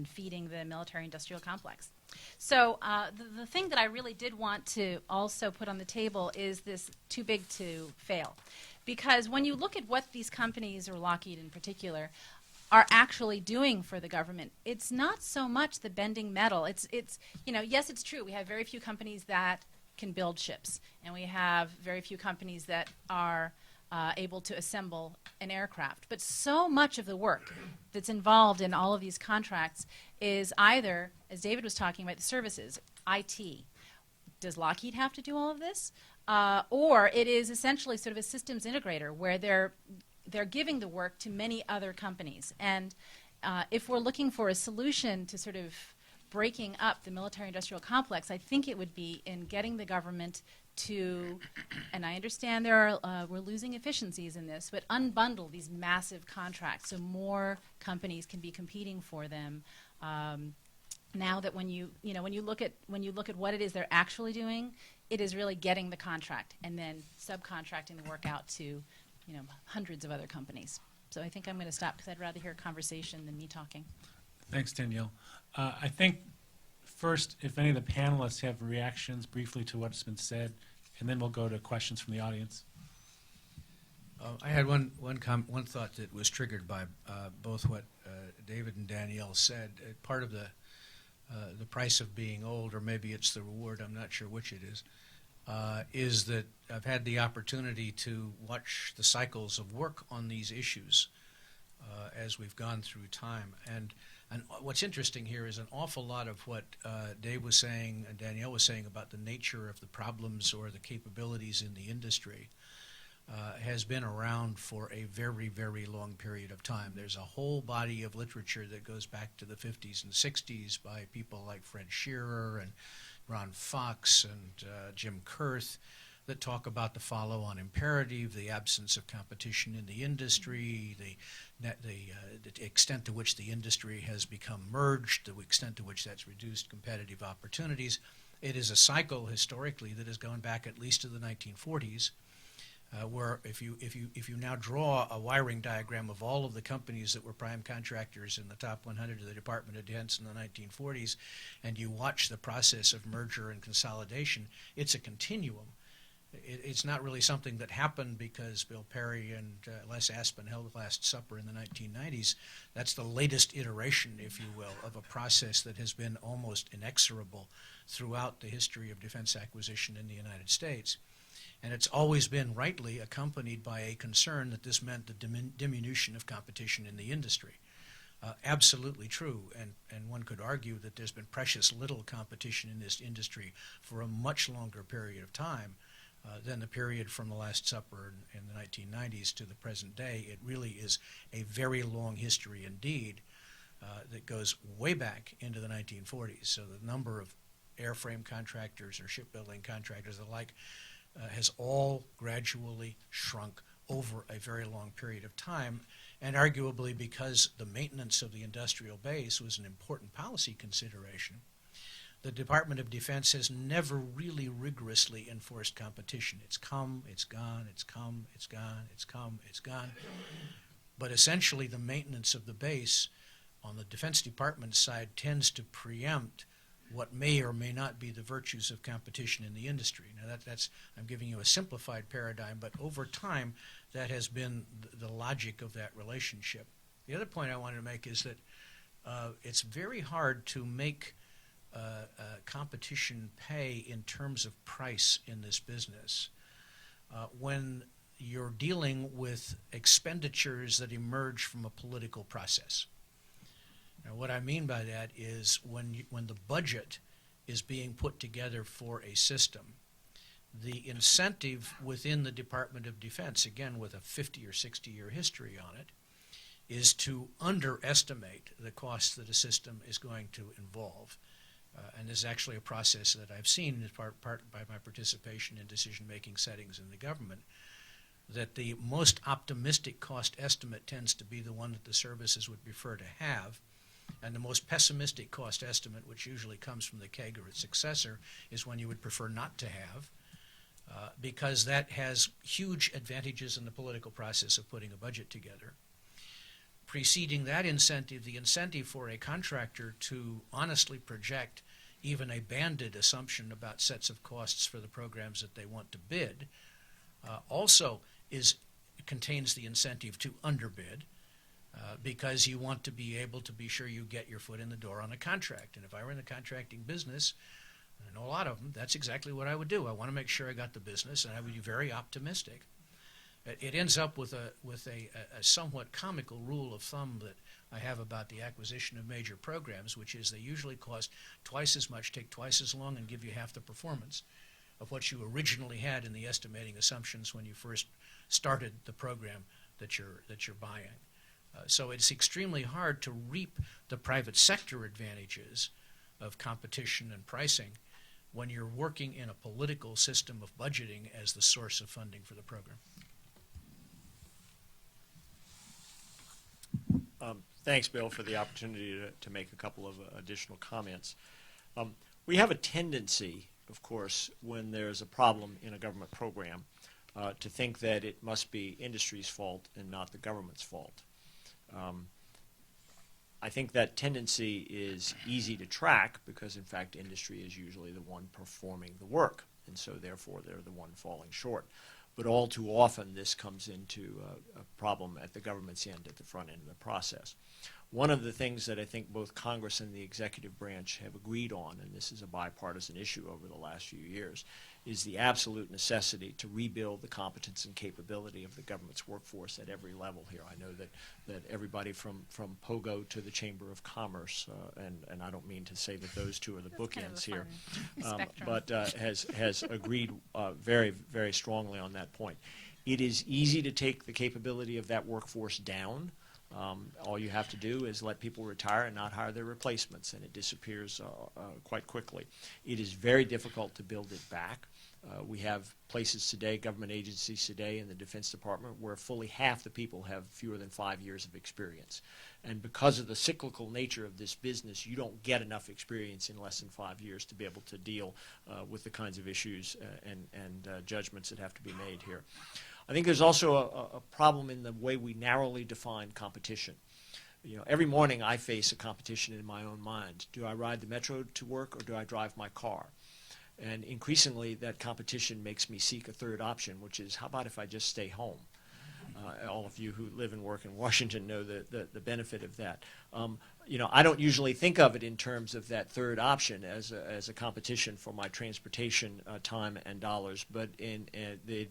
feeding the military-industrial complex. So the thing that I really did want to also put on the table is this too big to fail. Because when you look at what these companies, or Lockheed in particular, are actually doing for the government, it's not so much the bending metal. It's yes, it's true. We have very few companies that can build ships, and we have very few companies that are able to assemble an aircraft. But so much of the work that's involved in all of these contracts is either, as David was talking about, the services, IT. Does Lockheed have to do all of this? Or it is essentially sort of a systems integrator where they're giving the work to many other companies. And if we're looking for a solution to sort of breaking up the military-industrial complex, I think it would be in getting the government to, and I understand we're losing efficiencies in this, but unbundle these massive contracts so more companies can be competing for them. Now that when you look at what it is they're actually doing, it is really getting the contract and then subcontracting the work out to hundreds of other companies. So I think I'm going to stop because I'd rather hear a conversation than me talking. Thanks, Danielle. I think first, if any of the panelists have reactions briefly to what's been said, and then we'll go to questions from the audience. I had one thought that was triggered by both what David and Danielle said. Part of the price of being old, or maybe it's the reward, I'm not sure which it is that I've had the opportunity to watch the cycles of work on these issues as we've gone through time. And what's interesting here is an awful lot of what Dave was saying and Danielle was saying about the nature of the problems or the capabilities in the industry has been around for a very, very long period of time. There's a whole body of literature that goes back to the 50s and 60s by people like Fred Shearer and Ron Fox and Jim Kurth that talk about the follow-on imperative, the absence of competition in the industry, the extent to which the industry has become merged, the extent to which that's reduced competitive opportunities. It is a cycle historically that has gone back at least to the 1940s. where if you now draw a wiring diagram of all of the companies that were prime contractors in the top 100 of the Department of Defense in the 1940s, and you watch the process of merger and consolidation, it's a continuum. It's not really something that happened because Bill Perry and Les Aspin held the Last Supper in the 1990s. That's the latest iteration, if you will, of a process that has been almost inexorable throughout the history of defense acquisition in the United States. And it's always been rightly accompanied by a concern that this meant the diminution of competition in the industry. Absolutely true, and one could argue that there's been precious little competition in this industry for a much longer period of time than the period from the Last Supper in the 1990s to the present day. It really is a very long history indeed that goes way back into the 1940s. So the number of airframe contractors or shipbuilding contractors alike has all gradually shrunk over a very long period of time, and arguably because the maintenance of the industrial base was an important policy consideration, the Department of Defense has never really rigorously enforced competition. It's come, it's gone, it's come, it's gone, it's come, it's gone. But essentially the maintenance of the base on the Defense Department side tends to preempt what may or may not be the virtues of competition in the industry. Now that's I'm giving you a simplified paradigm, but over time that has been the logic of that relationship. The other point I wanted to make is that it's very hard to make competition pay in terms of price in this business when you're dealing with expenditures that emerge from a political process. Now, what I mean by that is when the budget is being put together for a system, the incentive within the Department of Defense, again with a 50 or 60-year history on it, is to underestimate the costs that a system is going to involve. And this is actually a process that I've seen as part by my participation in decision-making settings in the government, that the most optimistic cost estimate tends to be the one that the services would prefer to have, and the most pessimistic cost estimate, which usually comes from the KEG or its successor, is one you would prefer not to have, because that has huge advantages in the political process of putting a budget together. Preceding that incentive, the incentive for a contractor to honestly project even a banded assumption about sets of costs for the programs that they want to bid, also contains the incentive to underbid, because you want to be able to be sure you get your foot in the door on a contract. And if I were in the contracting business, and I know a lot of them, that's exactly what I would do. I want to make sure I got the business, and I would be very optimistic. It ends up with a somewhat comical rule of thumb that I have about the acquisition of major programs, which is they usually cost twice as much, take twice as long, and give you half the performance of what you originally had in the estimating assumptions when you first started the program that you're buying. So it's extremely hard to reap the private sector advantages of competition and pricing when you're working in a political system of budgeting as the source of funding for the program. Thanks, Bill, for the opportunity to make a couple of additional comments. We have a tendency, of course, when there's a problem in a government program, to think that it must be industry's fault and not the government's fault. I think that tendency is easy to track because, in fact, industry is usually the one performing the work, and so therefore they're the one falling short. But all too often this comes into a problem at the government's end, at the front end of the process. One of the things that I think both Congress and the executive branch have agreed on, and this is a bipartisan issue over the last few years, is the absolute necessity to rebuild the competence and capability of the government's workforce at every level here. I know that everybody from POGO to the Chamber of Commerce, and I don't mean to say that those two are the bookends here, but has agreed very, very strongly on that point. It is easy to take the capability of that workforce down. All you have to do is let people retire and not hire their replacements, and it disappears quite quickly. It is very difficult to build it back. We have places today, government agencies today in the Defense Department, where fully half the people have fewer than 5 years of experience. And because of the cyclical nature of this business, you don't get enough experience in less than 5 years to be able to deal with the kinds of issues and judgments that have to be made here. I think there's also a problem in the way we narrowly define competition. You know, every morning I face a competition in my own mind. Do I ride the metro to work or do I drive my car? And increasingly that competition makes me seek a third option, which is, how about if I just stay home? All of you who live and work in Washington know the benefit of that. You know, I don't usually think of it in terms of that third option as a competition for my transportation time and dollars, but the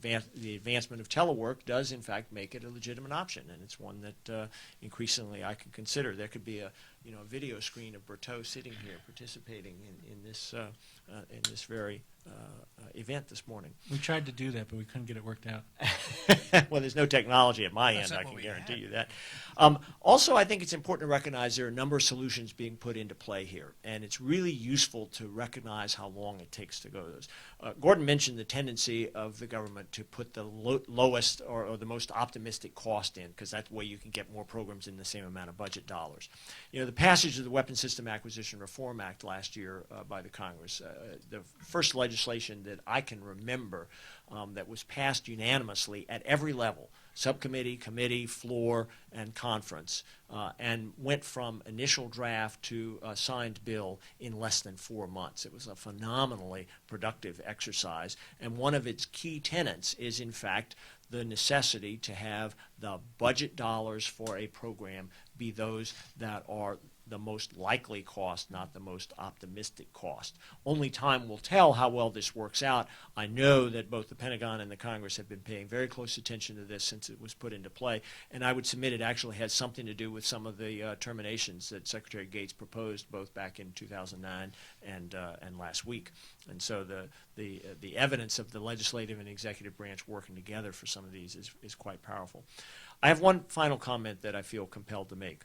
advancement of telework does in fact make it a legitimate option, and it's one that increasingly I can consider. There could be a video screen of Berteau sitting here participating in this very event this morning. We tried to do that, but we couldn't get it worked out. Well, there's no technology at my That's end, I not can what we guarantee had. you that. Also, I think it's important to recognize there are a number of solutions being put into play here, and it's really useful to recognize how long it takes to go to those. Gordon mentioned the tendency of the government to put the lowest or the most optimistic cost in, because that's the way you can get more programs in the same amount of budget dollars. You know, the passage of the Weapons System Acquisition Reform Act last year by the Congress, the first legislation that I can remember that was passed unanimously at every level, subcommittee, committee, floor, and conference, and went from initial draft to signed bill in less than 4 months. It was a phenomenally productive exercise, and one of its key tenets is, in fact, the necessity to have the budget dollars for a program be those that are the most likely cost, not the most optimistic cost. Only time will tell how well this works out. I know that both the Pentagon and the Congress have been paying very close attention to this since it was put into play, and I would submit it actually has something to do with some of the terminations that Secretary Gates proposed both back in 2009 and last week. And so the evidence of the legislative and executive branch working together for some of these is quite powerful. I have one final comment that I feel compelled to make.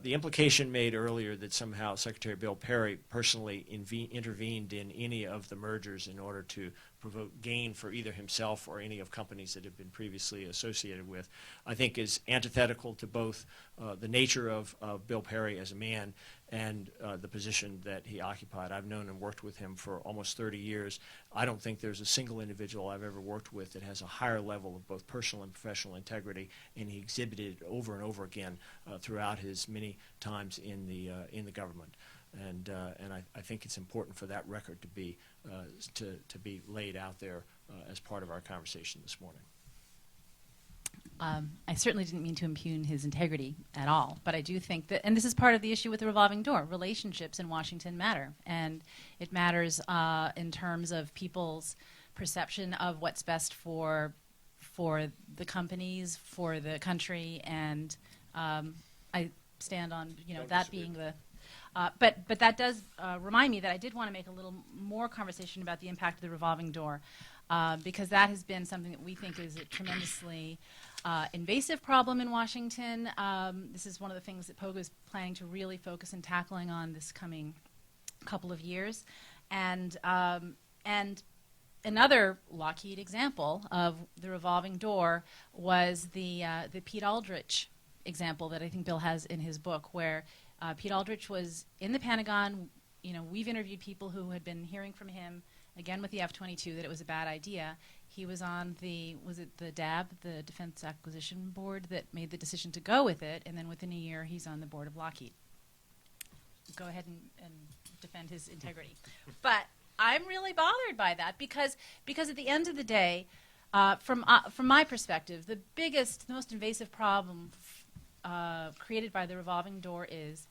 The implication made earlier that somehow Secretary Bill Perry personally intervened in any of the mergers in order to provoke gain for either himself or any of companies that have been previously associated with, I think is antithetical to both the nature of Bill Perry as a man and the position that he occupied. I've known and worked with him for almost 30 years. I don't think there's a single individual I've ever worked with that has a higher level of both personal and professional integrity, and he exhibited it over and over again throughout his many times in the government. And I think it's important for that record to be laid out there as part of our conversation this morning. I certainly didn't mean to impugn his integrity at all, but I do think that, and this is part of the issue with the revolving door, relationships in Washington matter, and it matters in terms of people's perception of what's best for the companies, for the country, and I stand on that being the. But that does remind me that I did want to make a little more conversation about the impact of the revolving door, because that has been something that we think is a tremendously invasive problem in Washington. This is one of the things that POGA is planning to really focus and tackling on this coming couple of years. And another Lockheed example of the revolving door was the Pete Aldrich example that I think Bill has in his book, where Pete Aldrich was in the Pentagon. We've interviewed people who had been hearing from him, again with the F-22, that it was a bad idea. He was on the DAB, the Defense Acquisition Board, that made the decision to go with it, and then within a year he's on the board of Lockheed. Go ahead and defend his integrity. But I'm really bothered by that because at the end of the day, from my perspective, the biggest, the most invasive problem created by the revolving door is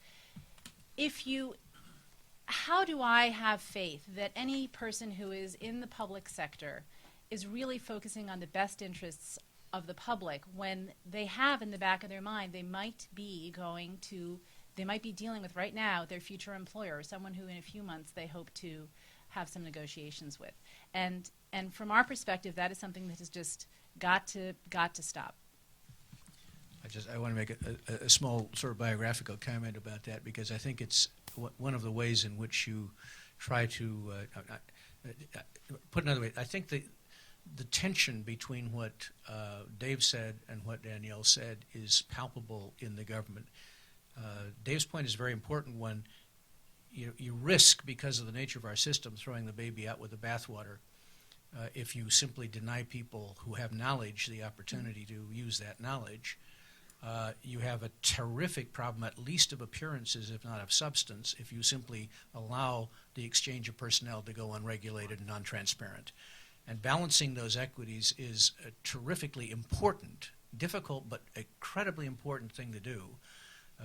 how do I have faith that any person who is in the public sector is really focusing on the best interests of the public when they have in the back of their mind they might be dealing with right now their future employer, or someone who in a few months they hope to have some negotiations with. And from our perspective, that is something that has just got to stop. I want to make a small sort of biographical comment about that, because I think it's one of the ways in which you try to put another way. I think the tension between what Dave said and what Danielle said is palpable in the government. Dave's point is a very important one. You risk, because of the nature of our system, throwing the baby out with the bathwater. if you simply deny people who have knowledge the opportunity to use that knowledge, you have a terrific problem, at least of appearances, if not of substance, if you simply allow the exchange of personnel to go unregulated and non-transparent. And balancing those equities is a terrifically important, difficult but incredibly important thing to do.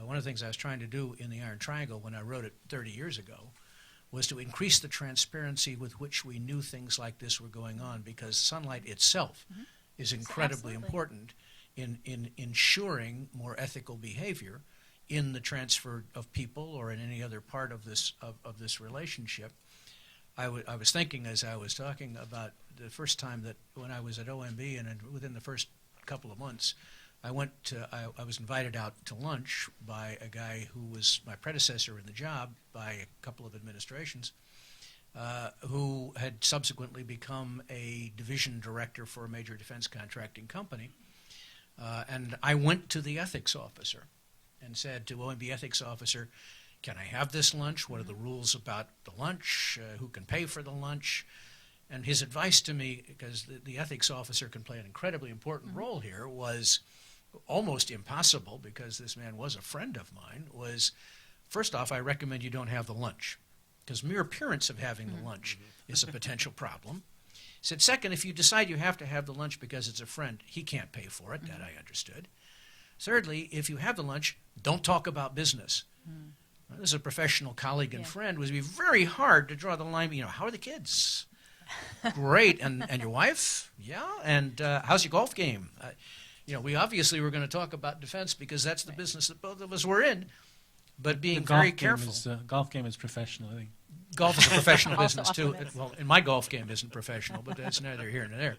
One of the things I was trying to do in the Iron Triangle when I wrote it 30 years ago was to increase the transparency with which we knew things like this were going on, because sunlight itself is incredibly Absolutely. important in ensuring more ethical behavior in the transfer of people or in any other part of this relationship. I was thinking as I was talking about the first time that when I was at OMB, and within the first couple of months, I was invited out to lunch by a guy who was my predecessor in the job by a couple of administrations, who had subsequently become a division director for a major defense contracting company. And I went to the ethics officer and said to OMB ethics officer, can I have this lunch? What are the rules about the lunch? Who can pay for the lunch? And his advice to me, because the ethics officer can play an incredibly important role here, was almost impossible, because this man was a friend of mine, was, first off, I recommend you don't have the lunch, because mere appearance of having the lunch is a potential problem. He said, second, if you decide you have to have the lunch because it's a friend, he can't pay for it. That I understood. Thirdly, if you have the lunch, don't talk about business. As a professional colleague and friend, it would be very hard to draw the line. How are the kids? Great. And your wife? Yeah. And how's your golf game? We obviously were going to talk about defense because that's the business that both of us were in, but being very careful. Golf game is professional, I think. Golf is a professional business, Also too. often is. Well, and my golf game isn't professional, but that's neither here nor there.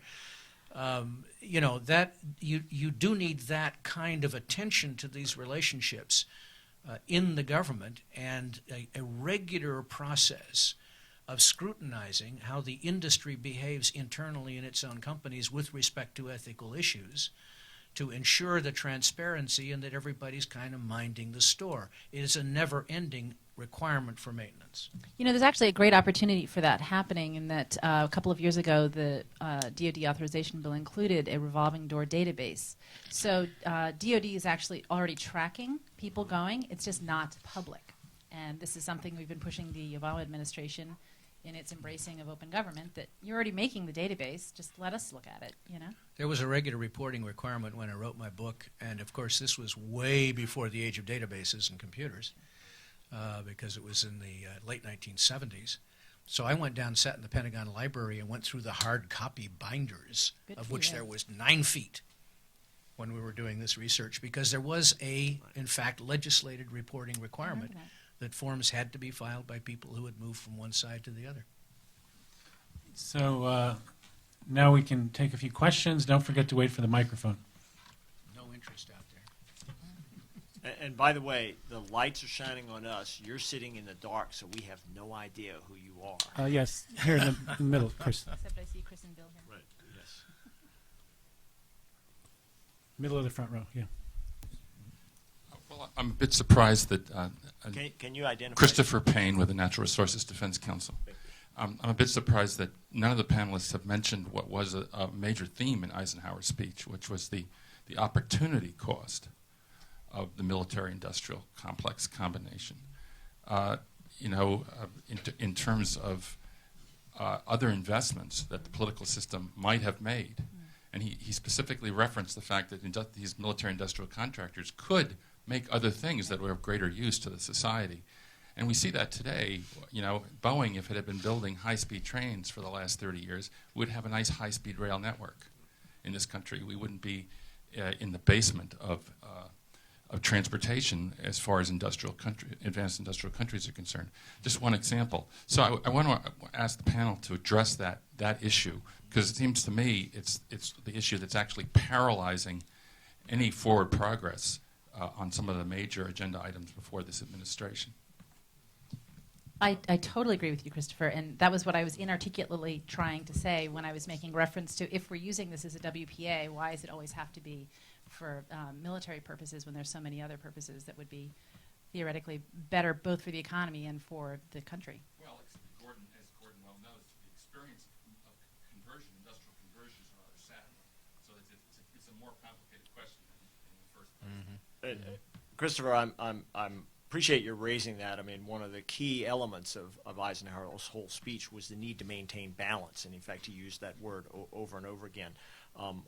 That you do need that kind of attention to these relationships in the government, and a regular process of scrutinizing how the industry behaves internally in its own companies with respect to ethical issues, to ensure the transparency and that everybody's kind of minding the store. It is a never-ending requirement for maintenance. There's actually a great opportunity for that happening in that a couple of years ago, the DoD authorization bill included a revolving door database. So DoD is actually already tracking people going. It's just not public. And this is something we've been pushing the Obama administration in its embracing of open government, that you're already making the database, just let us look at it, There was a regular reporting requirement when I wrote my book, and of course this was way before the age of databases and computers, because it was in the late 1970s. So I went down, sat in the Pentagon Library, and went through the hard copy binders, Good of for which you. there was 9 feet when we were doing this research, because there was in fact, legislated reporting requirement that forms had to be filed by people who had moved from one side to the other. So now we can take a few questions. Don't forget to wait for the microphone. No interest out there. And by the way, the lights are shining on us. You're sitting in the dark, so we have no idea who you are. Yes, here in the middle, Chris. Except I see Chris and Bill here. Right. Yes. Middle of the front row, yeah. Well, I'm a bit surprised that Can you identify? Christopher Payne with the Natural Resources Defense Council. I'm a bit surprised that none of the panelists have mentioned what was a major theme in Eisenhower's speech, which was the opportunity cost of the military-industrial complex combination. In terms of other investments that the political system might have made. And he specifically referenced the fact that these military-industrial contractors could make other things that were of greater use to the society. And we see that today. Boeing, if it had been building high-speed trains for the last 30 years, would have a nice high-speed rail network in this country. We wouldn't be in the basement of transportation as far as advanced industrial countries are concerned. Just one example. So I want to ask the panel to address that issue, because it seems to me it's the issue that's actually paralyzing any forward progress on some of the major agenda items before this administration. I totally agree with you, Christopher, and that was what I was inarticulately trying to say when I was making reference to, if we're using this as a WPA, why does it always have to be for military purposes when there's so many other purposes that would be theoretically better both for the economy and for the country? Well, as Gordon well knows, the experience of conversion Christopher, I'm appreciate you raising that. I mean, one of the key elements of Eisenhower's whole speech was the need to maintain balance, and in fact, he used that word over and over again.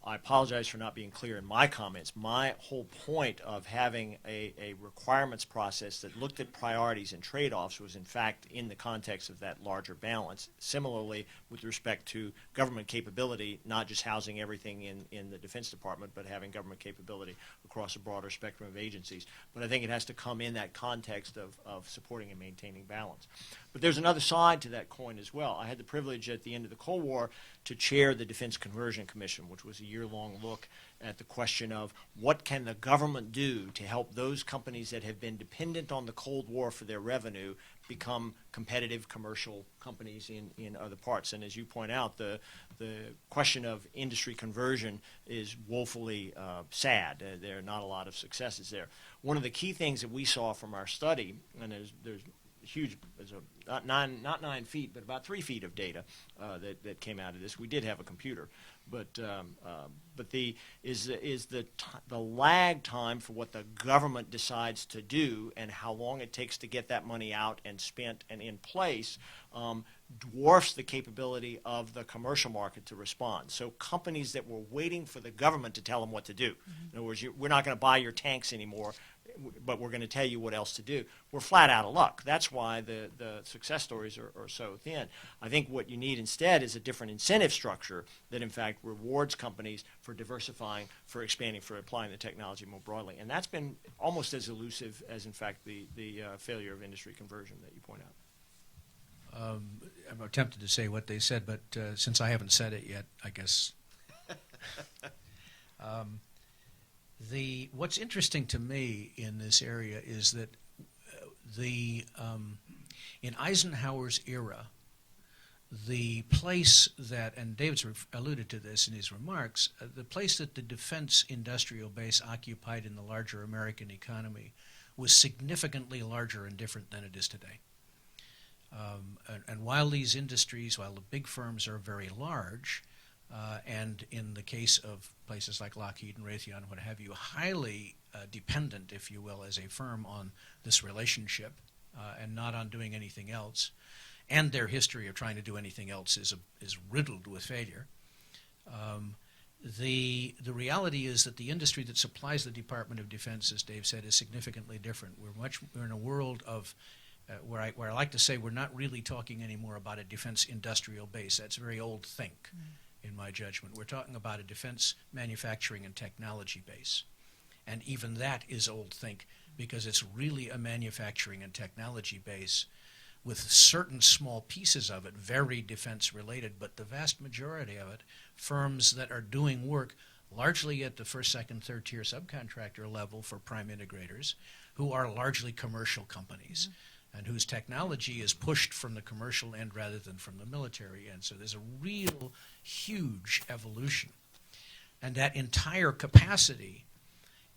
I apologize for not being clear in my comments. My whole point of having a requirements process that looked at priorities and trade-offs was in fact in the context of that larger balance. Similarly, with respect to government capability, not just housing everything in the Defense Department, but having government capability across a broader spectrum of agencies. But I think it has to come in that context of supporting and maintaining balance. But there's another side to that coin as well. I had the privilege at the end of the Cold War to chair the Defense Conversion Commission, which was a year-long look at the question of what can the government do to help those companies that have been dependent on the Cold War for their revenue become competitive commercial companies in other parts. And as you point out, the question of industry conversion is woefully sad. There are not a lot of successes there. One of the key things that we saw from our study, and there's huge, not 9 feet, but about 3 feet of data that came out of this. We did have a computer, but the lag time for what the government decides to do and how long it takes to get that money out and spent and in place dwarfs the capability of the commercial market to respond. So companies that were waiting for the government to tell them what to do, in other words, we're not going to buy your tanks anymore, but we're going to tell you what else to do, we're flat out of luck. That's why the success stories are so thin. I think what you need instead is a different incentive structure that in fact rewards companies for diversifying, for expanding, for applying the technology more broadly. And that's been almost as elusive as in fact the failure of industry conversion that you point out. I'm tempted to say what they said, but since I haven't said it yet, I guess. What's interesting to me in this area is that in Eisenhower's era, the place that, and David's alluded to this in his remarks, the place that the defense industrial base occupied in the larger American economy was significantly larger and different than it is today. And while these industries, while the big firms are very large, and in the case of places like Lockheed and Raytheon, what have you, highly dependent, if you will, as a firm on this relationship and not on doing anything else, and their history of trying to do anything else is riddled with failure. The reality is that the industry that supplies the Department of Defense, as Dave said, is significantly different. We're in a world of where I like to say we're not really talking anymore about a defense industrial base. That's a very old think, in my judgment. We're talking about a defense manufacturing and technology base. And even that is old think because it's really a manufacturing and technology base with certain small pieces of it very defense related, but the vast majority of it, firms that are doing work largely at the first, second, third tier subcontractor level for prime integrators who are largely commercial companies. And whose technology is pushed from the commercial end rather than from the military end. So there's a real huge evolution. And that entire capacity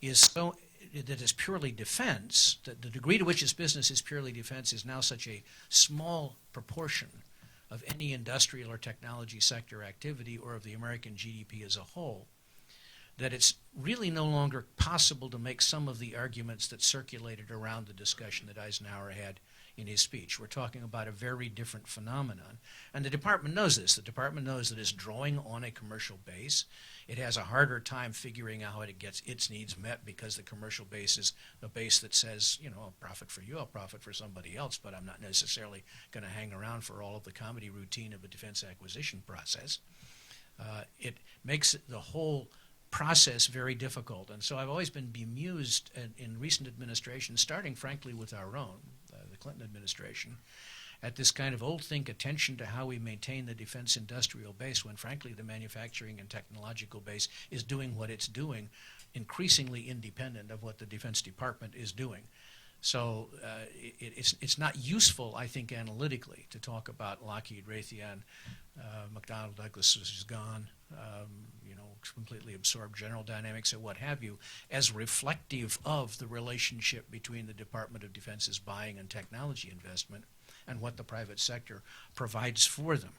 is so that is purely defense, that the degree to which this business is purely defense is now such a small proportion of any industrial or technology sector activity or of the American GDP as a whole, that it's really no longer possible to make some of the arguments that circulated around the discussion that Eisenhower had in his speech. We're talking about a very different phenomenon. And the department knows this. The department knows that it's drawing on a commercial base. It has a harder time figuring out how it gets its needs met because the commercial base is a base that says, you know, I'll profit for you, I'll profit for somebody else, but I'm not necessarily going to hang around for all of the comedy routine of a defense acquisition process. It makes the whole process very difficult. And so I've always been bemused in recent administrations, starting frankly with our own, the Clinton administration, at this kind of old think attention to how we maintain the defense industrial base when frankly the manufacturing and technological base is doing what it's doing, increasingly independent of what the Defense Department is doing. So it's not useful, I think, analytically to talk about Lockheed, Raytheon, McDonnell Douglas is gone, completely absorbed General Dynamics or what have you, as reflective of the relationship between the Department of Defense's buying and technology investment and what the private sector provides for them.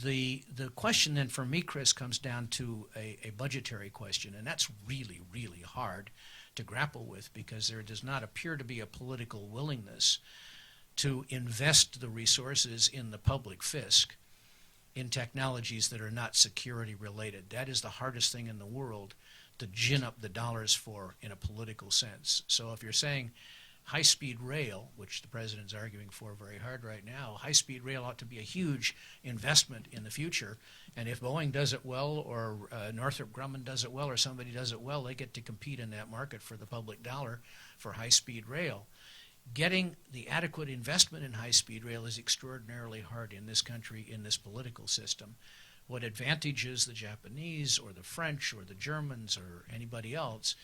the question then for me, Chris, comes down to a budgetary question, and that's really, really hard to grapple with because there does not appear to be a political willingness to invest the resources in the public fisc in technologies that are not security related. That is the hardest thing in the world to gin up the dollars for in a political sense. So if you're saying high-speed rail, which the president's arguing for very hard right now, high-speed rail ought to be a huge investment in the future. And if Boeing does it well, or Northrop Grumman does it well, or somebody does it well, they get to compete in that market for the public dollar for high-speed rail. Getting the adequate investment in high-speed rail is extraordinarily hard in this country, in this political system. What advantages the Japanese or the French or the Germans or anybody else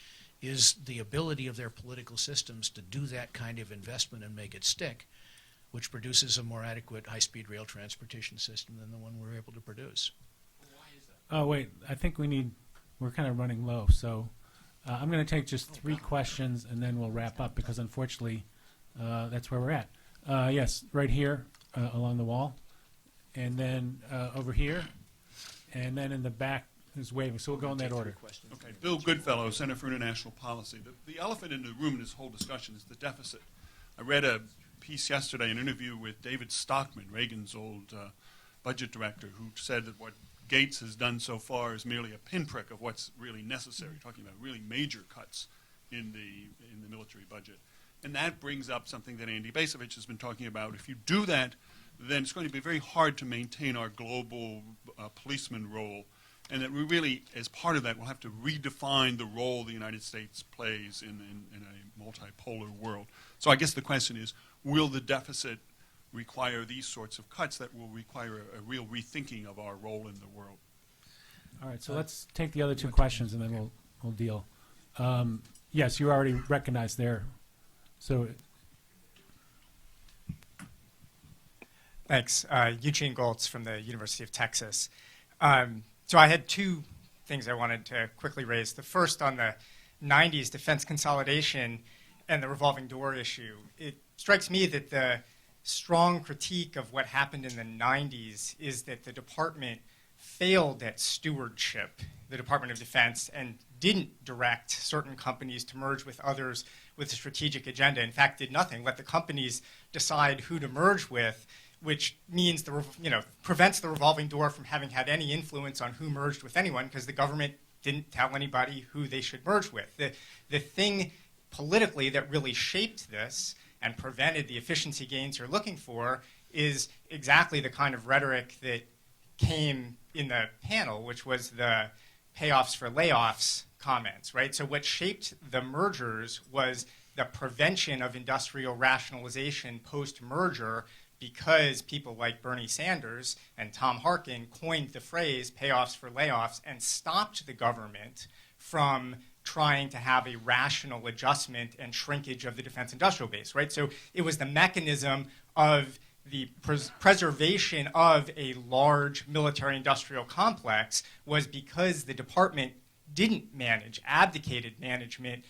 is the ability of their political systems to do that kind of investment and make it stick, which produces a more adequate high-speed rail transportation system than the one we're able to produce. Oh, wait, I think we're kind of running low, so I'm going to take just 3 questions and then we'll wrap up because unfortunately that's where we're at. Yes, right here along the wall, and then over here, and then in the back is waving, so we'll go in that order. Okay, Bill Goodfellow, Center for International Policy. The elephant in the room in this whole discussion is the deficit. I read a piece yesterday, an interview with David Stockman, Reagan's old budget director, who said that what Gates has done so far is merely a pinprick of what's really necessary, talking about really major cuts in the military budget. And that brings up something that Andy Basovich has been talking about. If you do that, then it's going to be very hard to maintain our global policeman role, and that we really, as part of that, will have to redefine the role the United States plays in a multipolar world. So I guess the question is, will the deficit require these sorts of cuts that will require a real rethinking of our role in the world? All right, so let's take the other 2 questions and then we'll deal. Yes, you already recognized there. So, thanks. Eugene Goltz from the University of Texas. So I had 2 things I wanted to quickly raise. The first on the 90s defense consolidation and the revolving door issue. It strikes me that the strong critique of what happened in the 90s is that the department failed at stewardship, the Department of Defense, and didn't direct certain companies to merge with others with a strategic agenda. In fact, did nothing, let the companies decide who to merge with, which means prevents the revolving door from having had any influence on who merged with anyone because the government didn't tell anybody who they should merge with. The thing politically that really shaped this and prevented the efficiency gains you're looking for is exactly the kind of rhetoric that came in the panel, which was the payoffs for layoffs comments, right? So what shaped the mergers was the prevention of industrial rationalization post-merger because people like Bernie Sanders and Tom Harkin coined the phrase payoffs for layoffs and stopped the government from trying to have a rational adjustment and shrinkage of the defense industrial base, right? So it was the mechanism of the preservation of a large military industrial complex was because the department didn't abdicated management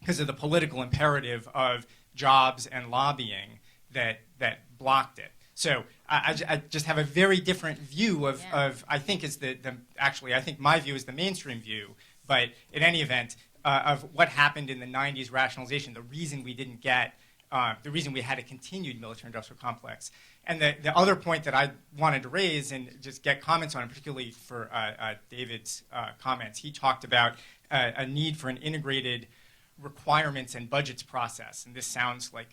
because of the political imperative of jobs and lobbying that blocked it. So I just have a very different view of I think is I think my view is the mainstream view, but in any event, of what happened in the 90s rationalization, the reason we didn't get, the reason we had a continued military-industrial complex. And the other point that I wanted to raise and just get comments on, particularly for David's comments, he talked about a need for an integrated requirements and budgets process. And this sounds like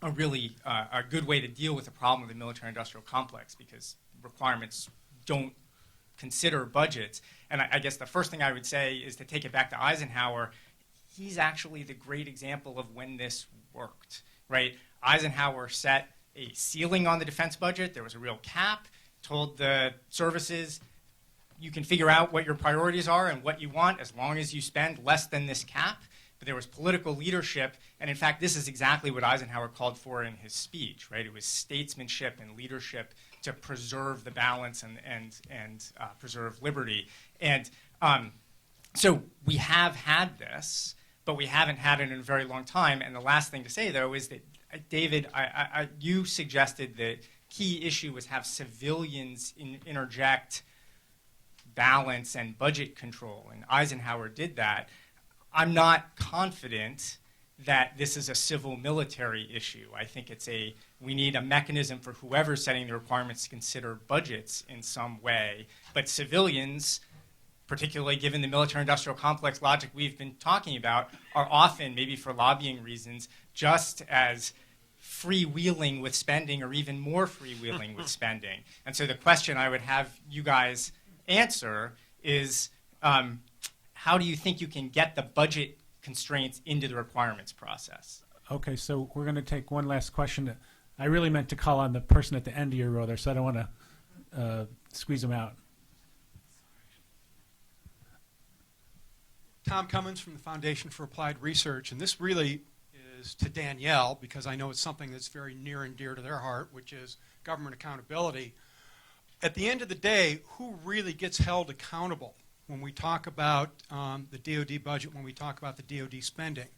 a really a good way to deal with the problem of the military-industrial complex because requirements don't consider budgets. And I guess the first thing I would say is to take it back to Eisenhower. He's actually the great example of when this worked, right? Eisenhower set a ceiling on the defense budget. There was a real cap, told the services, you can figure out what your priorities are and what you want as long as you spend less than this cap. But there was political leadership, and in fact, this is exactly what Eisenhower called for in his speech, right? It was statesmanship and leadership to preserve the balance and preserve liberty. And so we have had this, but we haven't had it in a very long time. And the last thing to say, though, is that, David, you suggested that key issue was have civilians interject balance and budget control, and Eisenhower did that. I'm not confident that this is a civil-military issue. I think we need a mechanism for whoever's setting the requirements to consider budgets in some way. But civilians, particularly given the military-industrial complex logic we've been talking about, are often, maybe for lobbying reasons, just as freewheeling with spending or even more freewheeling with spending. And so the question I would have you guys answer is, how do you think you can get the budget constraints into the requirements process? Okay, so we're going to take one last question. I really meant to call on the person at the end of your row there, so I don't want to squeeze them out. Tom Cummins from the Foundation for Applied Research, and this really is to Danielle, because I know it's something that's very near and dear to their heart, which is government accountability. At the end of the day, who really gets held accountable when we talk about the DoD budget, when we talk about the DoD spending?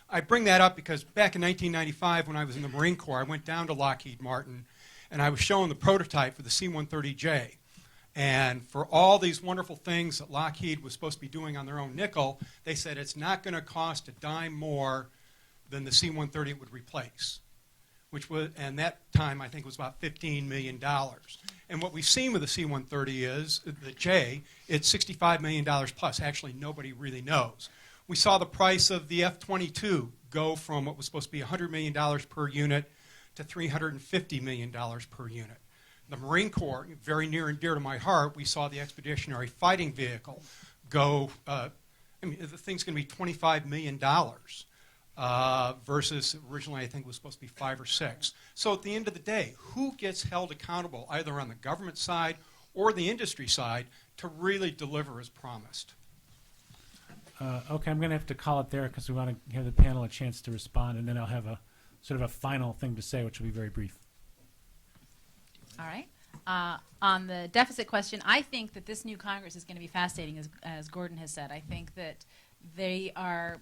I bring that up because back in 1995, when I was in the Marine Corps, I went down to Lockheed Martin, and I was shown the prototype for the C-130J. And for all these wonderful things that Lockheed was supposed to be doing on their own nickel, they said it's not going to cost a dime more than the C-130 it would replace, which was, and that time I think was about $15 million. And what we've seen with the C-130 is, the J, it's $65 million plus. Actually, nobody really knows. We saw the price of the F-22 go from what was supposed to be $100 million per unit to $350 million per unit. The Marine Corps, very near and dear to my heart, we saw the Expeditionary Fighting Vehicle go, I mean, the thing's going to be $25 million versus originally I think it was supposed to be 5 or 6. So at the end of the day, who gets held accountable, either on the government side or the industry side, to really deliver as promised? Okay, I'm going to have to call it there because we want to give the panel a chance to respond, and then I'll have a sort of a final thing to say, which will be very brief. All right. On the deficit question, I think that this new Congress is going to be fascinating, as Gordon has said. I think that they are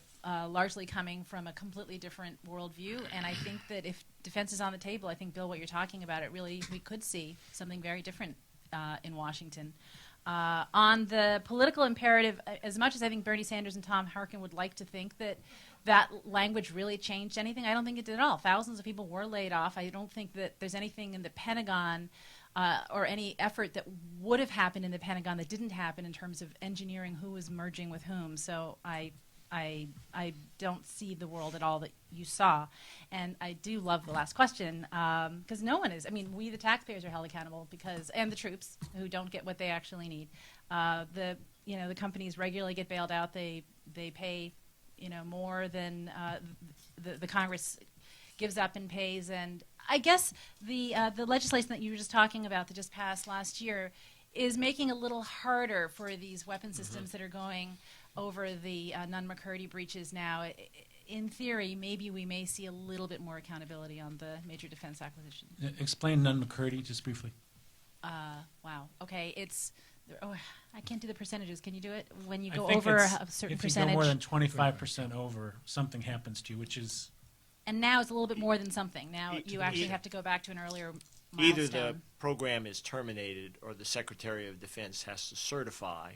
largely coming from a completely different worldview, and I think that if defense is on the table, I think, Bill, what you're talking about, we could see something very different in Washington. On the political imperative, as much as I think Bernie Sanders and Tom Harkin would like to think that that language really changed anything, I don't think it did at all. Thousands of people were laid off. I don't think that there's anything in the Pentagon or any effort that would have happened in the Pentagon that didn't happen in terms of engineering who was merging with whom. So I don't see the world at all that you saw. And I do love the last question because no one is. I mean, we the taxpayers are held accountable and the troops who don't get what they actually need. The companies regularly get bailed out. They pay more than the Congress gives up and pays. And I guess the legislation that you were just talking about that just passed last year is making it a little harder for these weapon systems that are going over the Nunn-McCurdy breaches now. In theory, maybe we may see a little bit more accountability on the major defense acquisition. Explain Nunn-McCurdy just briefly. Wow. Okay, it's... Oh, I can't do the percentages. Can you do it? When you I go think over a certain percentage? If you go more than 25% over, something happens to you, which is... And now it's a little bit more than something. Now you actually have to go back to an earlier milestone. Either the program is terminated or the Secretary of Defense has to certify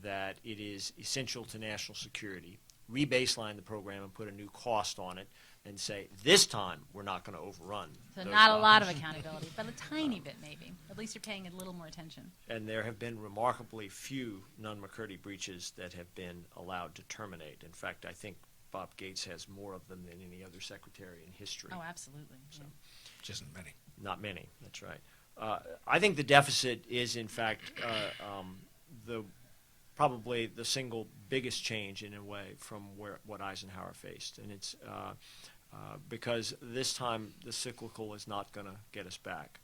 that it is essential to national security, re-baseline the program and put a new cost on it, and say, this time we're not going to overrun. So not a lot of accountability, but a tiny bit maybe. At least you're paying a little more attention. And there have been remarkably few Nunn-McCurdy breaches that have been allowed to terminate. In fact, I think Bob Gates has more of them than any other secretary in history. Oh, absolutely. So, Which isn't many. Not many, that's right. I think the deficit is, in fact, probably the single biggest change in a way from what Eisenhower faced. And it's because this time the cyclical is not going to get us back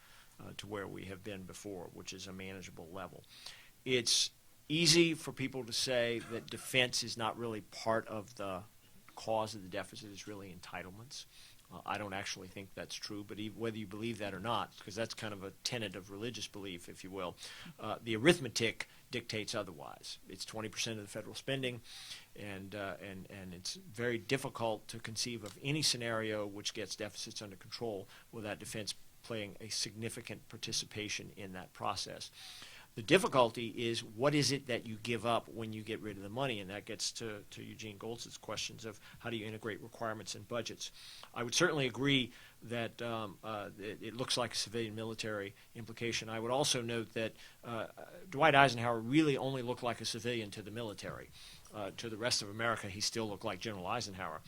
to where we have been before, which is a manageable level. It's easy for people to say that defense is not really part of the cause of the deficit, is really entitlements. I don't actually think that's true, but whether you believe that or not, because that's kind of a tenet of religious belief, if you will, the arithmetic dictates otherwise. It's 20% of the federal spending, and it's very difficult to conceive of any scenario which gets deficits under control without defense playing a significant participation in that process. The difficulty is, what is it that you give up when you get rid of the money? And that gets to Eugene Goltz's questions of how do you integrate requirements and budgets. I would certainly agree that it looks like a civilian-military implication. I would also note that Dwight Eisenhower really only looked like a civilian to the military. To the rest of America, he still looked like General Eisenhower.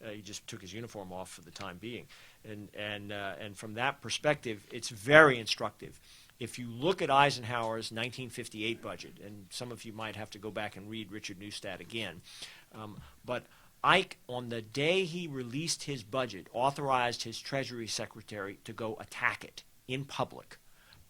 He just took his uniform off for the time being. And from that perspective, it's very instructive. If you look at Eisenhower's 1958 budget, and some of you might have to go back and read Richard Neustadt again, but Ike, on the day he released his budget, authorized his Treasury Secretary to go attack it in public,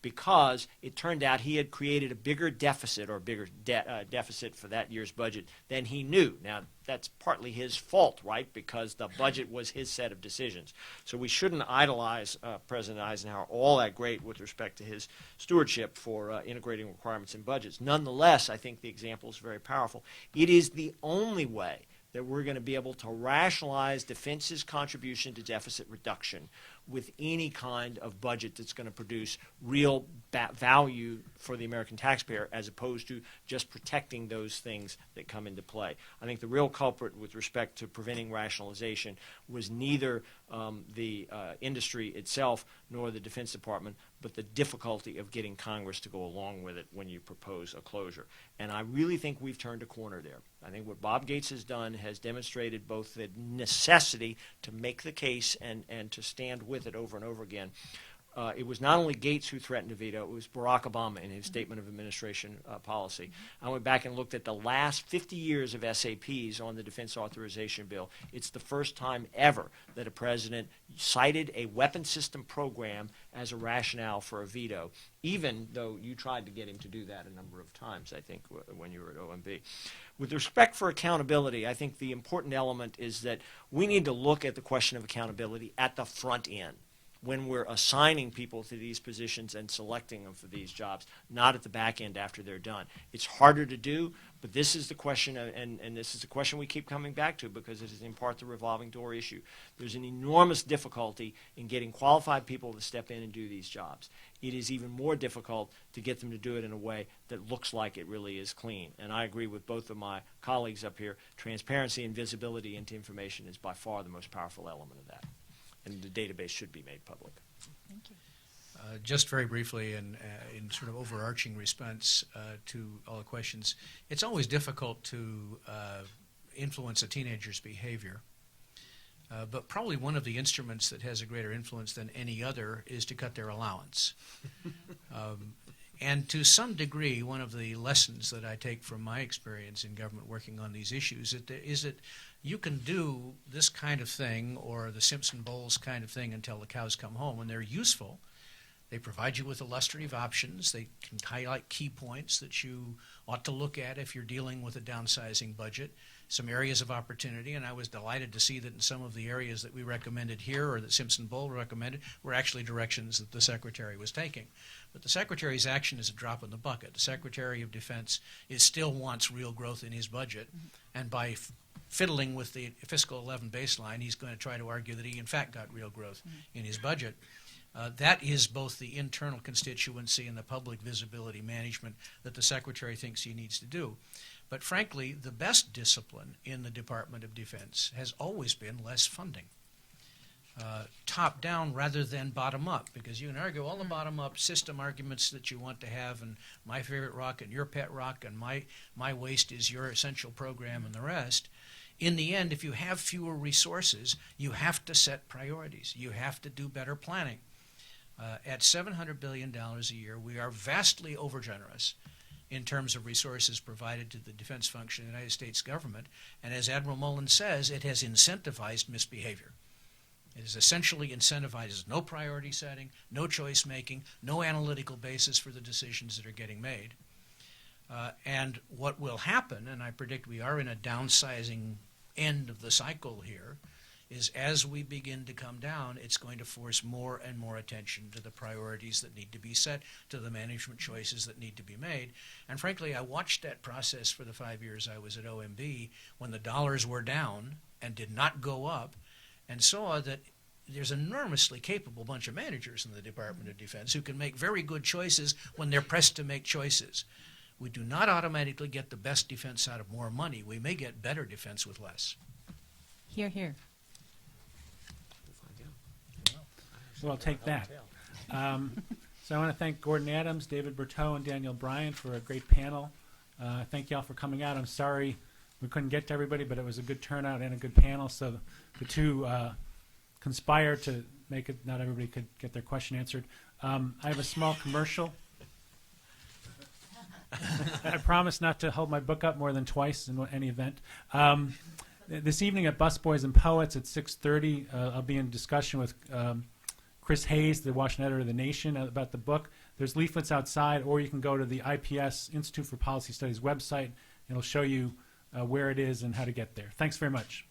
because it turned out he had created a bigger deficit or bigger deficit for that year's budget than he knew. Now, that's partly his fault, right, because the budget was his set of decisions. So we shouldn't idolize President Eisenhower all that great with respect to his stewardship for integrating requirements in budgets. Nonetheless, I think the example is very powerful. It is the only way that we're going to be able to rationalize defense's contribution to deficit reduction with any kind of budget that's going to produce real value for the American taxpayer, as opposed to just protecting those things that come into play. I think the real culprit with respect to preventing rationalization was neither the industry itself nor the Defense Department, but the difficulty of getting Congress to go along with it when you propose a closure. And I really think we've turned a corner there. I think what Bob Gates has done has demonstrated both the necessity to make the case and to stand with it over and over again. It was not only Gates who threatened to veto, it was Barack Obama in his Statement of Administration policy. I went back and looked at the last 50 years of SAPs on the Defense Authorization Bill. It's the first time ever that a president cited a weapon system program as a rationale for a veto, even though you tried to get him to do that a number of times, I think, when you were at OMB. With respect for accountability, I think the important element is that we need to look at the question of accountability at the front end, when we're assigning people to these positions and selecting them for these jobs, not at the back end after they're done. It's harder to do, but this is the question, and this is the question we keep coming back to, because it is in part the revolving door issue. There's an enormous difficulty in getting qualified people to step in and do these jobs. It is even more difficult to get them to do it in a way that looks like it really is clean. And I agree with both of my colleagues up here. Transparency and visibility into information is by far the most powerful element of that. And the database should be made public. Thank you. Just very briefly, in sort of overarching response to all the questions, it's always difficult to influence a teenager's behavior. But probably one of the instruments that has a greater influence than any other is to cut their allowance. And to some degree, one of the lessons that I take from my experience in government working on these issues is that you can do this kind of thing or the Simpson Bowles kind of thing until the cows come home, and they're useful. They provide you with illustrative options. They can highlight key points that you ought to look at if you're dealing with a downsizing budget, some areas of opportunity, and I was delighted to see that in some of the areas that we recommended here or that Simpson Bowles recommended were actually directions that the Secretary was taking. But the Secretary's action is a drop in the bucket. The Secretary of Defense still wants real growth in his budget, and by fiddling with the fiscal 11 baseline, he's going to try to argue that he in fact got real growth in his budget. That is both the internal constituency and the public visibility management that the Secretary thinks he needs to do. But frankly, the best discipline in the Department of Defense has always been less funding. Top down rather than bottom up, because you can argue all the bottom up system arguments that you want to have, and my favorite rock and your pet rock and my waste is your essential program and the rest. In the end, if you have fewer resources, you have to set priorities. You have to do better planning. At $700 billion a year, we are vastly overgenerous in terms of resources provided to the defense function of the United States government. And as Admiral Mullen says, it has incentivized misbehavior. It has essentially incentivized no priority setting, no choice making, no analytical basis for the decisions that are getting made. And what will happen, and I predict we are in a downsizing end of the cycle here, is as we begin to come down, it's going to force more and more attention to the priorities that need to be set, to the management choices that need to be made. And frankly, I watched that process for the 5 years I was at OMB when the dollars were down and did not go up, and saw that there's an enormously capable bunch of managers in the Department of Defense who can make very good choices when they're pressed to make choices. We do not automatically get the best defense out of more money. We may get better defense with less. Here, here. So I'll take that. So I want to thank Gordon Adams, David Berteau, and Danielle Brian for a great panel. Thank y'all for coming out. I'm sorry we couldn't get to everybody, but it was a good turnout and a good panel. So the two conspired to make it not everybody could get their question answered. I have a small commercial. I promise not to hold my book up more than twice in any event. This evening at Busboys and Poets at 6:30, I'll be in discussion with Chris Hayes, the Washington editor of The Nation, about the book. There's leaflets outside, or you can go to the IPS, Institute for Policy Studies website, and it'll show you where it is and how to get there. Thanks very much.